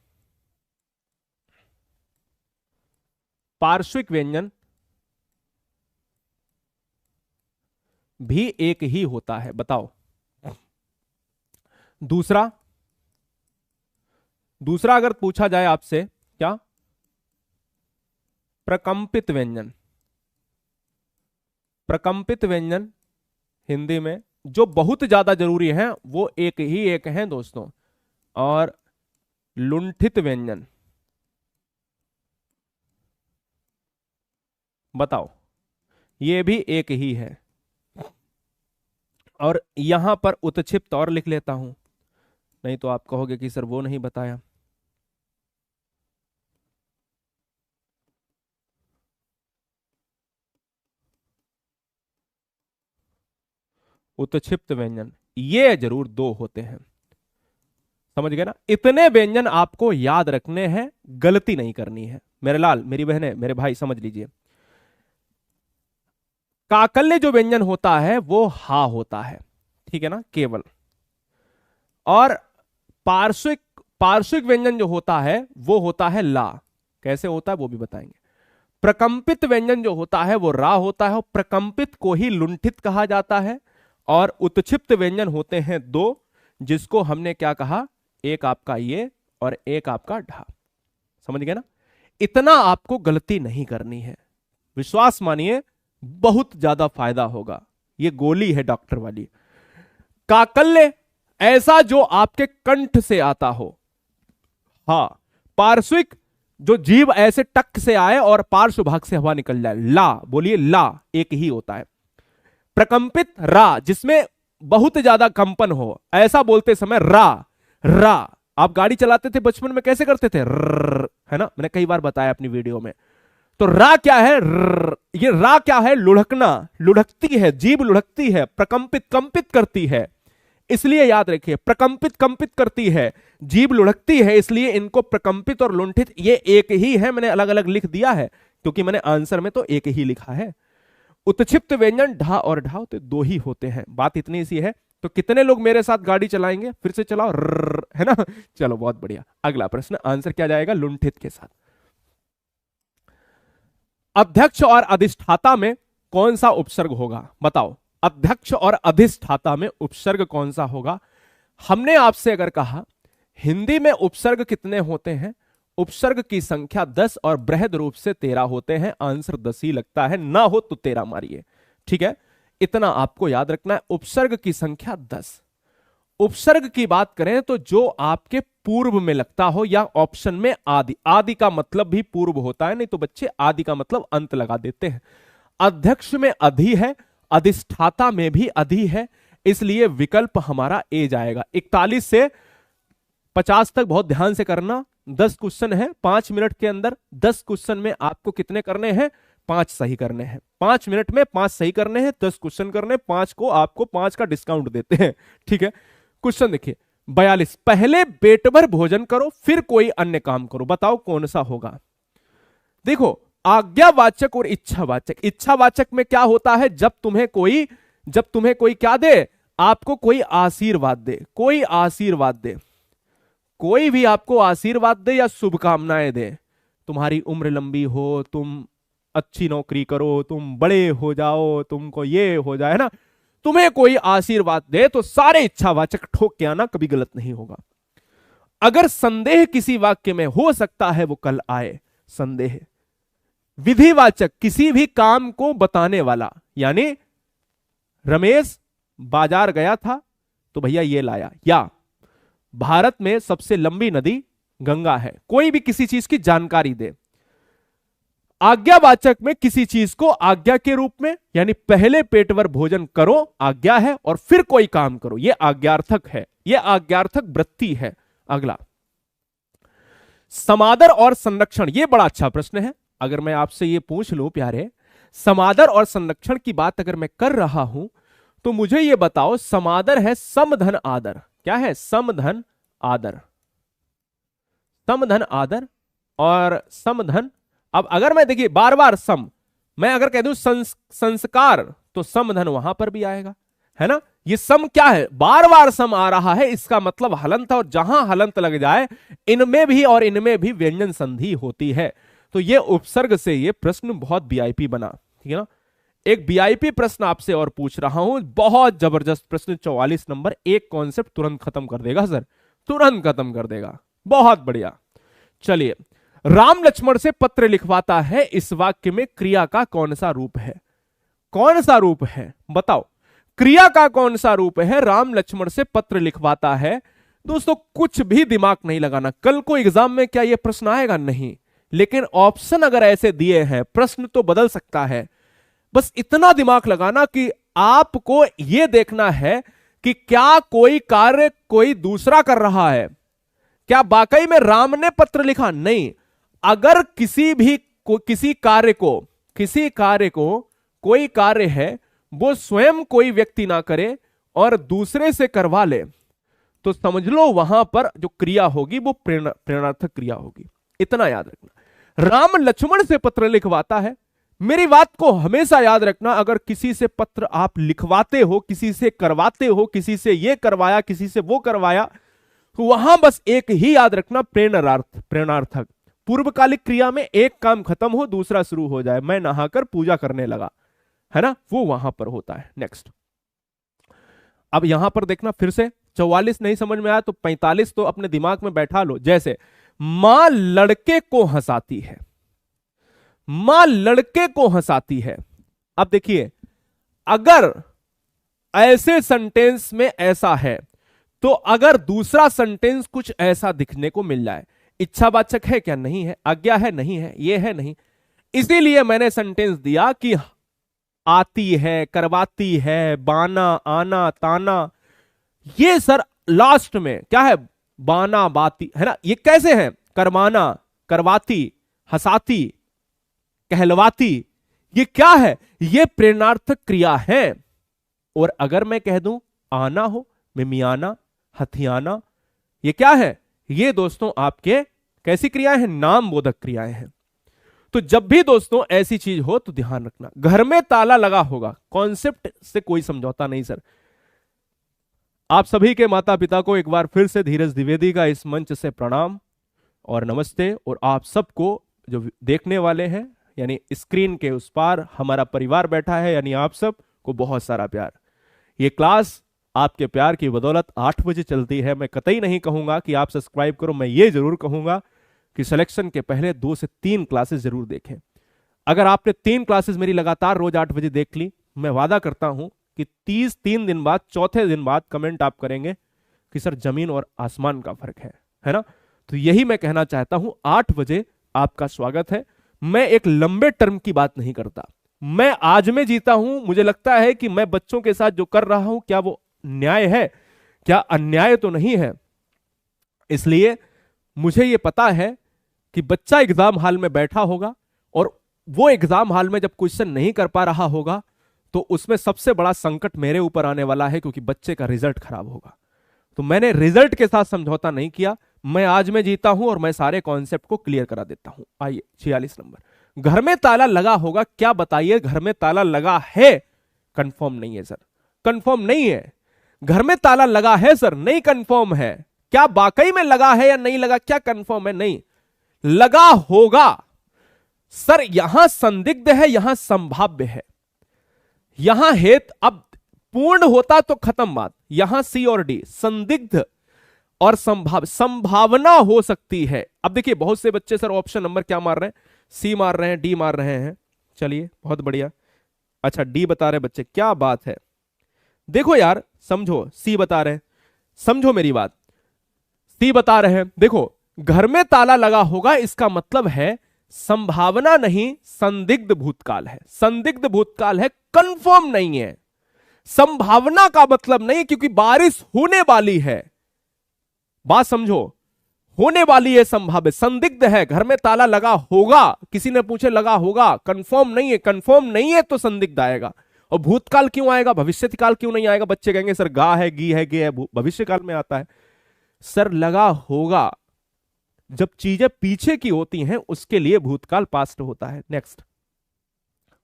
पार्श्विक व्यंजन भी एक ही होता है, बताओ। दूसरा, दूसरा अगर पूछा जाए आपसे, क्या? प्रकंपित व्यंजन। प्रकंपित व्यंजन हिंदी में जो बहुत ज्यादा जरूरी है वो एक ही एक है दोस्तों। और लुंठित व्यंजन, बताओ, ये भी एक ही है। और यहां पर उत्क्षिप्त और लिख लेता हूं, नहीं तो आप कहोगे कि सर वो नहीं बताया। उत्क्षिप्त व्यंजन ये जरूर दो होते हैं, समझ गए ना? इतने व्यंजन आपको याद रखने हैं, गलती नहीं करनी है मेरे लाल, मेरी बहनें, मेरे भाई, समझ लीजिए। काकल्य जो व्यंजन होता है वो हा होता है, ठीक है ना, केवल। और पार्श्विक, पार्श्विक व्यंजन जो होता है वो होता है ला। कैसे होता है वो भी बताएंगे। प्रकंपित व्यंजन जो होता है वो रा होता है, और प्रकंपित को ही लुंठित कहा जाता है। और उत्क्षिप्त व्यंजन होते हैं दो, जिसको हमने क्या कहा? एक आपका ये और एक आपका ढा। समझ गए ना? इतना आपको गलती नहीं करनी है, विश्वास मानिए, बहुत ज्यादा फायदा होगा। ये गोली है डॉक्टर वाली। काकल्य ऐसा जो आपके कंठ से आता हो, हाँ। पार्श्विक जो जीभ ऐसे टक से आए और पार्श्व भाग से हवा निकल जाए, ला। बोलिए ला, एक ही होता है। प्रकंपित रा, जिसमें बहुत ज्यादा कंपन हो, ऐसा बोलते समय रा। रा आप गाड़ी चलाते थे बचपन में कैसे करते थे? है ना, मैंने कई बार बताया अपनी वीडियो में। तो रा क्या है? ये रा क्या है? लुढ़कना, लुढ़कती है जीभ, लुढ़कती है, प्रकंपित, कंपित करती है। इसलिए याद रखिए, प्रकंपित कंपित करती है, जीभ लुढ़कती है, इसलिए इनको प्रकंपित और लुंठित ये एक ही है। मैंने अलग अलग लिख दिया है क्योंकि मैंने आंसर में तो एक ही लिखा है। उत्क्षिप्त व्यंजन ढा और ढा तो दो ही होते हैं। बात इतनी सी है, तो कितने लोग मेरे साथ गाड़ी चलाएंगे? फिर से चलाओ, है ना? चलो बहुत बढ़िया। अगला प्रश्न, आंसर क्या जाएगा? लुंठित के साथ। अध्यक्ष और अधिष्ठाता में कौन सा उपसर्ग होगा? बताओ, अध्यक्ष और अधिष्ठाता में उपसर्ग कौन सा होगा? हमने आपसे अगर कहा हिंदी में उपसर्ग कितने होते हैं, उपसर्ग की संख्या 10 और बृहद रूप से 13 होते हैं। आंसर 10 ही लगता है, ना हो तो 13 मारिए, ठीक है? इतना आपको याद रखना है, उपसर्ग की संख्या 10। उपसर्ग की बात करें तो जो आपके पूर्व में लगता हो, या ऑप्शन में आदि, आदि का मतलब भी पूर्व होता है, नहीं तो बच्चे आदि का मतलब अंत लगा देते हैं। अध्यक्ष में अधि है, अधिष्ठाता में भी अधि है, इसलिए विकल्प हमारा ए जाएगा। 41 से 50 तक बहुत ध्यान से करना। 10 क्वेश्चन है, 5 मिनट के अंदर 10 क्वेश्चन में आपको कितने करने हैं? 5 सही करने हैं। 5 मिनट में 5 सही करने हैं, 10 क्वेश्चन करने, 5 को आपको 5 का डिस्काउंट देते हैं, ठीक है? क्वेश्चन देखिए 42, पहले पेट भर भोजन करो फिर कोई अन्य काम करो, बताओ कौन सा होगा? देखो, आज्ञावाचक और इच्छावाचक। इच्छावाचक में क्या होता है? जब तुम्हें कोई क्या दे, आपको कोई आशीर्वाद दे, कोई आशीर्वाद दे, कोई भी आपको आशीर्वाद दे या शुभकामनाएं दे, तुम्हारी उम्र लंबी हो, तुम अच्छी नौकरी करो, तुम बड़े हो जाओ, तुमको ये हो जाए ना, तुम्हें कोई आशीर्वाद दे तो सारे इच्छावाचक ठोक के आना, कभी गलत नहीं होगा। अगर संदेह किसी वाक्य में, हो सकता है वो कल आए, संदेह। विधिवाचक, किसी भी काम को बताने वाला, यानी रमेश बाजार गया था तो भैया ये लाया, या भारत में सबसे लंबी नदी गंगा है, कोई भी किसी चीज की जानकारी दे। आज्ञावाचक में किसी चीज को आज्ञा के रूप में, यानी पहले पेट भर भोजन करो, आज्ञा है, और फिर कोई काम करो, यह आज्ञार्थक है, यह आज्ञार्थक वृत्ति है। अगला, समादर और संरक्षण, यह बड़ा अच्छा प्रश्न है। अगर मैं आपसे यह पूछ लूं प्यारे, समादर और संरक्षण की बात अगर मैं कर रहा हूं तो मुझे यह बताओ, समादर है समधन आदर, क्या है? समधन आदर, समधन आदर और समधन। अब अगर मैं देखिए बार बार सम, मैं अगर कह दूं संस्कार, तो समधन वहां पर भी आएगा, है ना? ये सम क्या है? बार बार सम आ रहा है, इसका मतलब हलंत, और जहां हलंत लग जाए इनमें भी और इनमें भी व्यंजन संधि होती है। तो ये उपसर्ग से ये प्रश्न बहुत वीआईपी बना, ठीक है ना? एक वीआईपी प्रश्न आपसे और पूछ रहा हूं, बहुत जबरदस्त प्रश्न, 44 नंबर, एक कॉन्सेप्ट तुरंत खत्म कर देगा सर, तुरंत खत्म कर देगा, बहुत बढ़िया। चलिए, राम लक्ष्मण से पत्र लिखवाता है, इस वाक्य में क्रिया का कौन सा रूप है? कौन सा रूप है बताओ? क्रिया का कौन सा रूप है? राम लक्ष्मण से पत्र लिखवाता है। दोस्तों कुछ भी दिमाग नहीं लगाना, कल को एग्जाम में क्या यह प्रश्न आएगा? नहीं, लेकिन ऑप्शन अगर ऐसे दिए हैं, प्रश्न तो बदल सकता है। बस इतना दिमाग लगाना कि आपको यह देखना है कि क्या कोई कार्य कोई दूसरा कर रहा है, क्या वाकई में राम ने पत्र लिखा? नहीं। अगर किसी कार्य को कोई कार्य है वो स्वयं कोई व्यक्ति ना करे और दूसरे से करवा ले, तो समझ लो वहां पर जो क्रिया होगी वो प्रेरणार्थक क्रिया होगी। इतना याद रखना। राम लक्ष्मण से पत्र लिखवाता है, मेरी बात को हमेशा याद रखना, अगर किसी से पत्र आप लिखवाते हो, किसी से करवाते हो, किसी से ये करवाया, किसी से वो करवाया, तो वहां बस एक ही याद रखना, प्रेरणार्थक। पूर्वकालिक क्रिया में एक काम खत्म हो दूसरा शुरू हो जाए, मैं नहाकर पूजा करने लगा, है ना, वो वहां पर होता है। नेक्स्ट, अब यहां पर देखना फिर से, 44 नहीं समझ में आया तो 45 तो अपने दिमाग में बैठा लो। जैसे मां लड़के को हंसाती है, मां लड़के को हंसाती है। अब देखिए, अगर ऐसे सेंटेंस में ऐसा है तो अगर दूसरा सेंटेंस कुछ ऐसा दिखने को मिल जाए, इच्छावाचक है क्या? नहीं है। आज्ञा है? नहीं है। ये है? नहीं। इसीलिए मैंने सेंटेंस दिया कि आती है, करवाती है, बाना, आना, ताना, ये सर लास्ट में क्या है? बाना, बाती, है ना? ये कैसे है? करवाना, करवाती, हंसाती, कहलवाती, ये क्या है? ये प्रेरणार्थक क्रिया है। और अगर मैं कह दूं आना हो, मिमियाना, हथियाना, ये क्या है? ये दोस्तों आपके कैसी क्रियाएं हैं? नाम बोधक क्रियाएं हैं। तो जब भी दोस्तों ऐसी चीज हो तो ध्यान रखना। घर में ताला लगा होगा, कॉन्सेप्ट से कोई समझौता नहीं सर। आप सभी के माता पिता को एक बार फिर से धीरज द्विवेदी का इस मंच से प्रणाम और नमस्ते। और आप सबको जो देखने वाले हैं यानी स्क्रीन के उस पार हमारा परिवार बैठा है, यानी आप सब को बहुत सारा प्यार। ये क्लास आपके प्यार की बदौलत 8 बजे चलती है। मैं कतई नहीं कहूंगा कि आप सब्सक्राइब करो, मैं ये जरूर कहूंगा कि सिलेक्शन के पहले 2 से 3 क्लासेस जरूर देखें। अगर आपने 3 क्लासेस मेरी लगातार रोज 8 बजे देख ली, मैं वादा करता हूं कि 3 दिन बाद, चौथे दिन बाद कमेंट आप करेंगे कि सर जमीन और आसमान का फर्क है ना। तो यही मैं कहना चाहता हूं, 8 बजे आपका स्वागत है। मैं एक लंबे टर्म की बात नहीं करता, मैं आज में जीता हूं। मुझे लगता है कि मैं बच्चों के साथ जो कर रहा हूं, क्या वो न्याय है, क्या अन्याय तो नहीं है। इसलिए मुझे यह पता है कि बच्चा एग्जाम हॉल में बैठा होगा और वो एग्जाम हॉल में जब क्वेश्चन नहीं कर पा रहा होगा तो उसमें सबसे बड़ा संकट मेरे ऊपर आने वाला है, क्योंकि बच्चे का रिजल्ट खराब होगा। तो मैंने रिजल्ट के साथ समझौता नहीं किया। मैं आज में जीता हूं और मैं सारे कॉन्सेप्ट को क्लियर करा देता हूं। आइए 46 नंबर, घर में ताला लगा होगा, क्या बताइए घर में ताला लगा है? कंफर्म नहीं है सर, कंफर्म नहीं है। घर में ताला लगा है सर, नहीं कंफर्म है। क्या वाकई में लगा है या नहीं लगा, क्या कंफर्म है? नहीं, लगा होगा सर। यहां संदिग्ध है, यहां संभाव्य है, यहां हेत। अब पूर्ण होता तो खत्म बात। यहां सी और डी, संदिग्ध और संभावना हो सकती है। अब देखिए बहुत से बच्चे सर ऑप्शन नंबर क्या मार रहे हैं, सी मार रहे हैं, डी मार रहे हैं। चलिए बहुत बढ़िया, अच्छा डी बता रहे बच्चे, क्या बात है। देखो यार समझो, सी बता रहे हैं, समझो मेरी बात, सी बता रहे हैं। देखो घर में ताला लगा होगा, इसका मतलब है संभावना नहीं, संदिग्ध भूतकाल है। संदिग्ध भूतकाल है, कंफर्म नहीं है। संभावना का मतलब नहीं, क्योंकि बारिश होने वाली है। बात समझो, होने वाली है, संभावित। संदिग्ध है, घर में ताला लगा होगा, किसी ने पूछे लगा होगा, कंफर्म नहीं है। कंफर्म नहीं है तो संदिग्ध आएगा। और भूतकाल क्यों आएगा, भविष्यकाल क्यों नहीं आएगा? बच्चे कहेंगे सर गा है, गी है, गे है, भविष्यकाल में आता है। सर लगा होगा जब चीजें पीछे की होती हैं, उसके लिए भूतकाल पास्ट होता है। नेक्स्ट,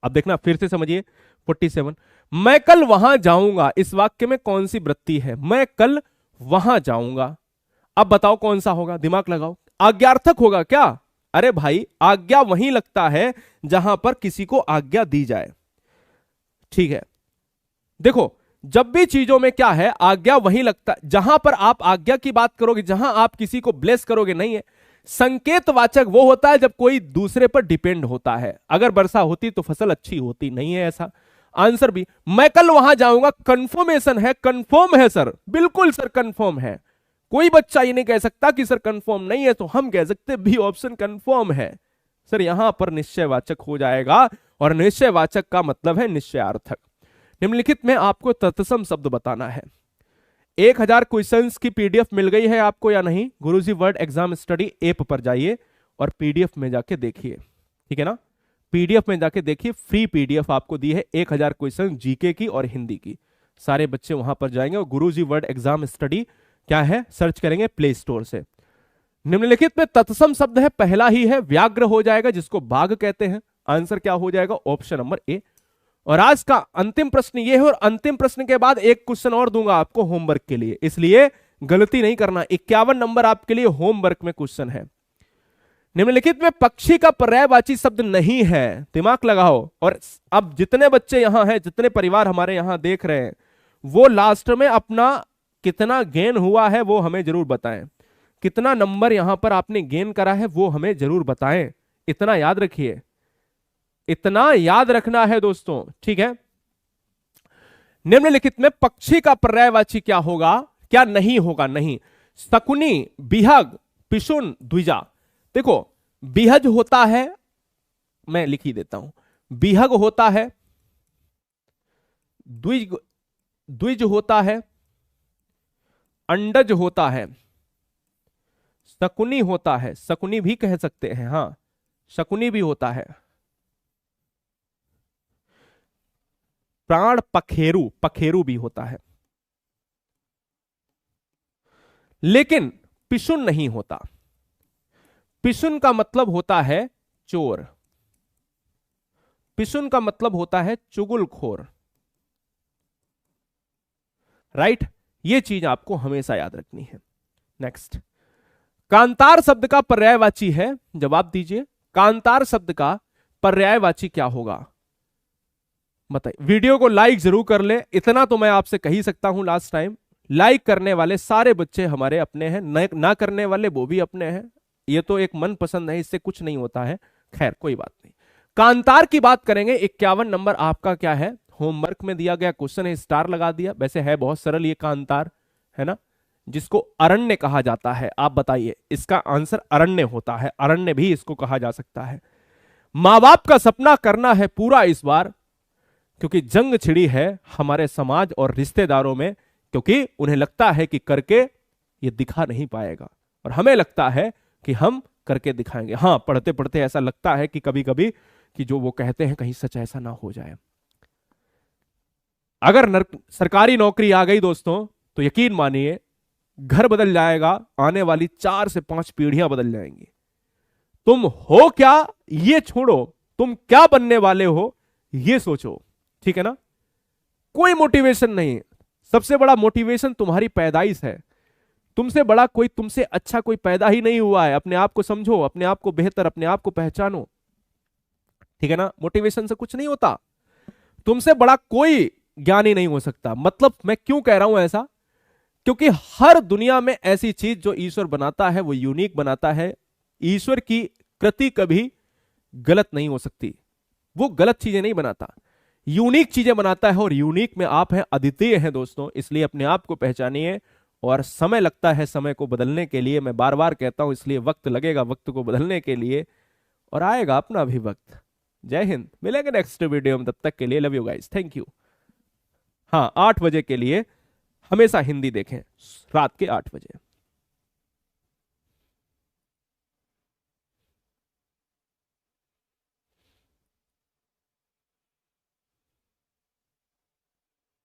अब देखना फिर से समझिए 47, मैं कल वहां जाऊंगा, इस वाक्य में कौन सी वृत्ति है? मैं कल वहां जाऊंगा। अब बताओ कौन सा होगा, दिमाग लगाओ। आज्ञार्थक होगा क्या? अरे भाई आज्ञा वहीं लगता है जहां पर किसी को आज्ञा दी जाए, ठीक है। देखो जब भी चीजों में क्या है, आज्ञा वहीं लगता है जहां पर आप आज्ञा की बात करोगे, जहां आप किसी को ब्लेस करोगे, नहीं है। संकेतवाचक वो होता है जब कोई दूसरे पर डिपेंड होता है। अगर वर्षा होती तो फसल अच्छी होती, नहीं है ऐसा। आंसर भी, मैं कल वहां जाऊंगा, कंफर्मेशन है, कंफर्म है सर, बिल्कुल सर कंफर्म है। कोई बच्चा ये नहीं कह सकता कि सर कंफर्म नहीं है, तो हम कह सकते बी ऑप्शन कंफर्म है। सर यहां पर निश्चयवाचक हो जाएगा, और निश्चयवाचक का मतलब है निश्चयार्थक। निम्नलिखित में आपको तत्सम शब्द बताना है। 1000 क्वेश्चंस की पीडीएफ मिल गई है आपको या नहीं? गुरुजी वर्ड एग्जाम स्टडी ऐप पर जाइए और पीडीएफ में जाके देखिए, ठीक है ना। पीडीएफ में जाके देखिए, फ्री पीडीएफ आपको दी है 1000 क्वेश्चन जीके की और हिंदी की। सारे बच्चे वहां पर जाएंगे और गुरुजी वर्ड एग्जाम स्टडी क्या है सर्च करेंगे प्ले स्टोर से। निम्नलिखित में तत्सम शब्द है, पहला ही है व्याघ्र हो जाएगा, जिसको बाघ कहते हैं। आंसर क्या हो जाएगा? Option number A. और आज का अंतिम प्रश्न ये है, और अंतिम प्रश्न के बाद एक क्वेश्चन और दूंगा आपको होमवर्क के लिए, इसलिए गलती नहीं करना। 51 नंबर आपके लिए होमवर्क में क्वेश्चन है। निम्नलिखित में पक्षी का पर्यायवाची शब्द नहीं है, दिमाग लगाओ। और अब जितने बच्चे यहां हैं, जितने परिवार हमारे यहां देख रहे हैं, वो लास्ट में अपना कितना गेन हुआ है वो हमें जरूर बताएं। कितना नंबर यहां पर आपने गेन करा है वो हमें जरूर बताएं। इतना याद रखिए, इतना याद रखना है दोस्तों, ठीक है। निम्नलिखित में पक्षी का पर्यायवाची क्या होगा, क्या नहीं होगा? नहीं, शकुनी, बिहग, पिशुन, द्विजा। देखो बिहज होता है, मैं लिख ही देता हूं, बिहग होता है, द्विज होता है, अंडज होता है, शकुनी होता है, शकुनी भी कह सकते हैं, हां शकुनी भी होता है, प्राण पखेरु, पखेरु भी होता है, लेकिन पिशुन नहीं होता। पिशुन का मतलब होता है चोर, पिशुन का मतलब होता है चुगलखोर, राइट। यह चीज आपको हमेशा याद रखनी है। नेक्स्ट, कांतार शब्द का पर्यायवाची है, जवाब दीजिए। कांतार शब्द का पर्यायवाची क्या होगा बताइए। वीडियो को लाइक जरूर कर ले, इतना तो मैं आपसे कह ही सकता हूं लास्ट टाइम। लाइक करने वाले सारे बच्चे हमारे अपने हैं, ना करने वाले वो भी अपने हैं। ये तो एक मन पसंद है, इससे कुछ नहीं होता है। खैर कोई बात नहीं। कांतार की बात करेंगे। 51 नंबर आपका क्या है, होमवर्क में दिया गया क्वेश्चन है, स्टार लगा दिया। वैसे है बहुत सरल ये कांतार, है ना, जिसको अरण्य कहा जाता है। आप बताइए, इसका आंसर अरण्य होता है, अरण्य भी इसको कहा जा सकता है। मां बाप का सपना करना है पूरा इस बार, क्योंकि जंग छिड़ी है हमारे समाज और रिश्तेदारों में, क्योंकि उन्हें लगता है कि करके ये दिखा नहीं पाएगा, और हमें लगता है कि हम करके दिखाएंगे। हां, पढ़ते पढ़ते ऐसा लगता है कि कभी कभी कि जो वो कहते हैं कहीं सच ऐसा ना हो जाए। अगर सरकारी नौकरी आ गई दोस्तों, तो यकीन मानिए घर बदल जाएगा, आने वाली 4 से 5 पीढ़ियां बदल जाएंगी। तुम हो क्या ये छोड़ो, तुम क्या बनने वाले हो ये सोचो, ठीक है ना। कोई मोटिवेशन नहीं, सबसे बड़ा मोटिवेशन तुम्हारी पैदाइश है। तुमसे बड़ा कोई, तुमसे अच्छा कोई पैदा ही नहीं हुआ है। अपने आप को समझो, अपने आप को बेहतर, अपने आप को पहचानो, ठीक है ना। मोटिवेशन से कुछ नहीं होता। तुमसे बड़ा कोई ज्ञानी नहीं हो सकता। मतलब मैं क्यों कह रहा हूं ऐसा, क्योंकि हर दुनिया में ऐसी चीज जो ईश्वर बनाता है वो यूनिक बनाता है। ईश्वर की कृति कभी गलत नहीं हो सकती, वो गलत चीजें नहीं बनाता, यूनिक चीजें बनाता है। और यूनिक में आप हैं, अद्वितीय हैं दोस्तों। इसलिए अपने आप को पहचानिए। और समय लगता है समय को बदलने के लिए, मैं बार बार कहता हूं, इसलिए वक्त लगेगा वक्त को बदलने के लिए, और आएगा अपना भी वक्त। जय हिंद, मिलेंगे नेक्स्ट वीडियो में, तब तक के लिए love you guys, thank you. हाँ, 8 बजे के लिए हमेशा हिंदी देखें, रात के 8 बजे।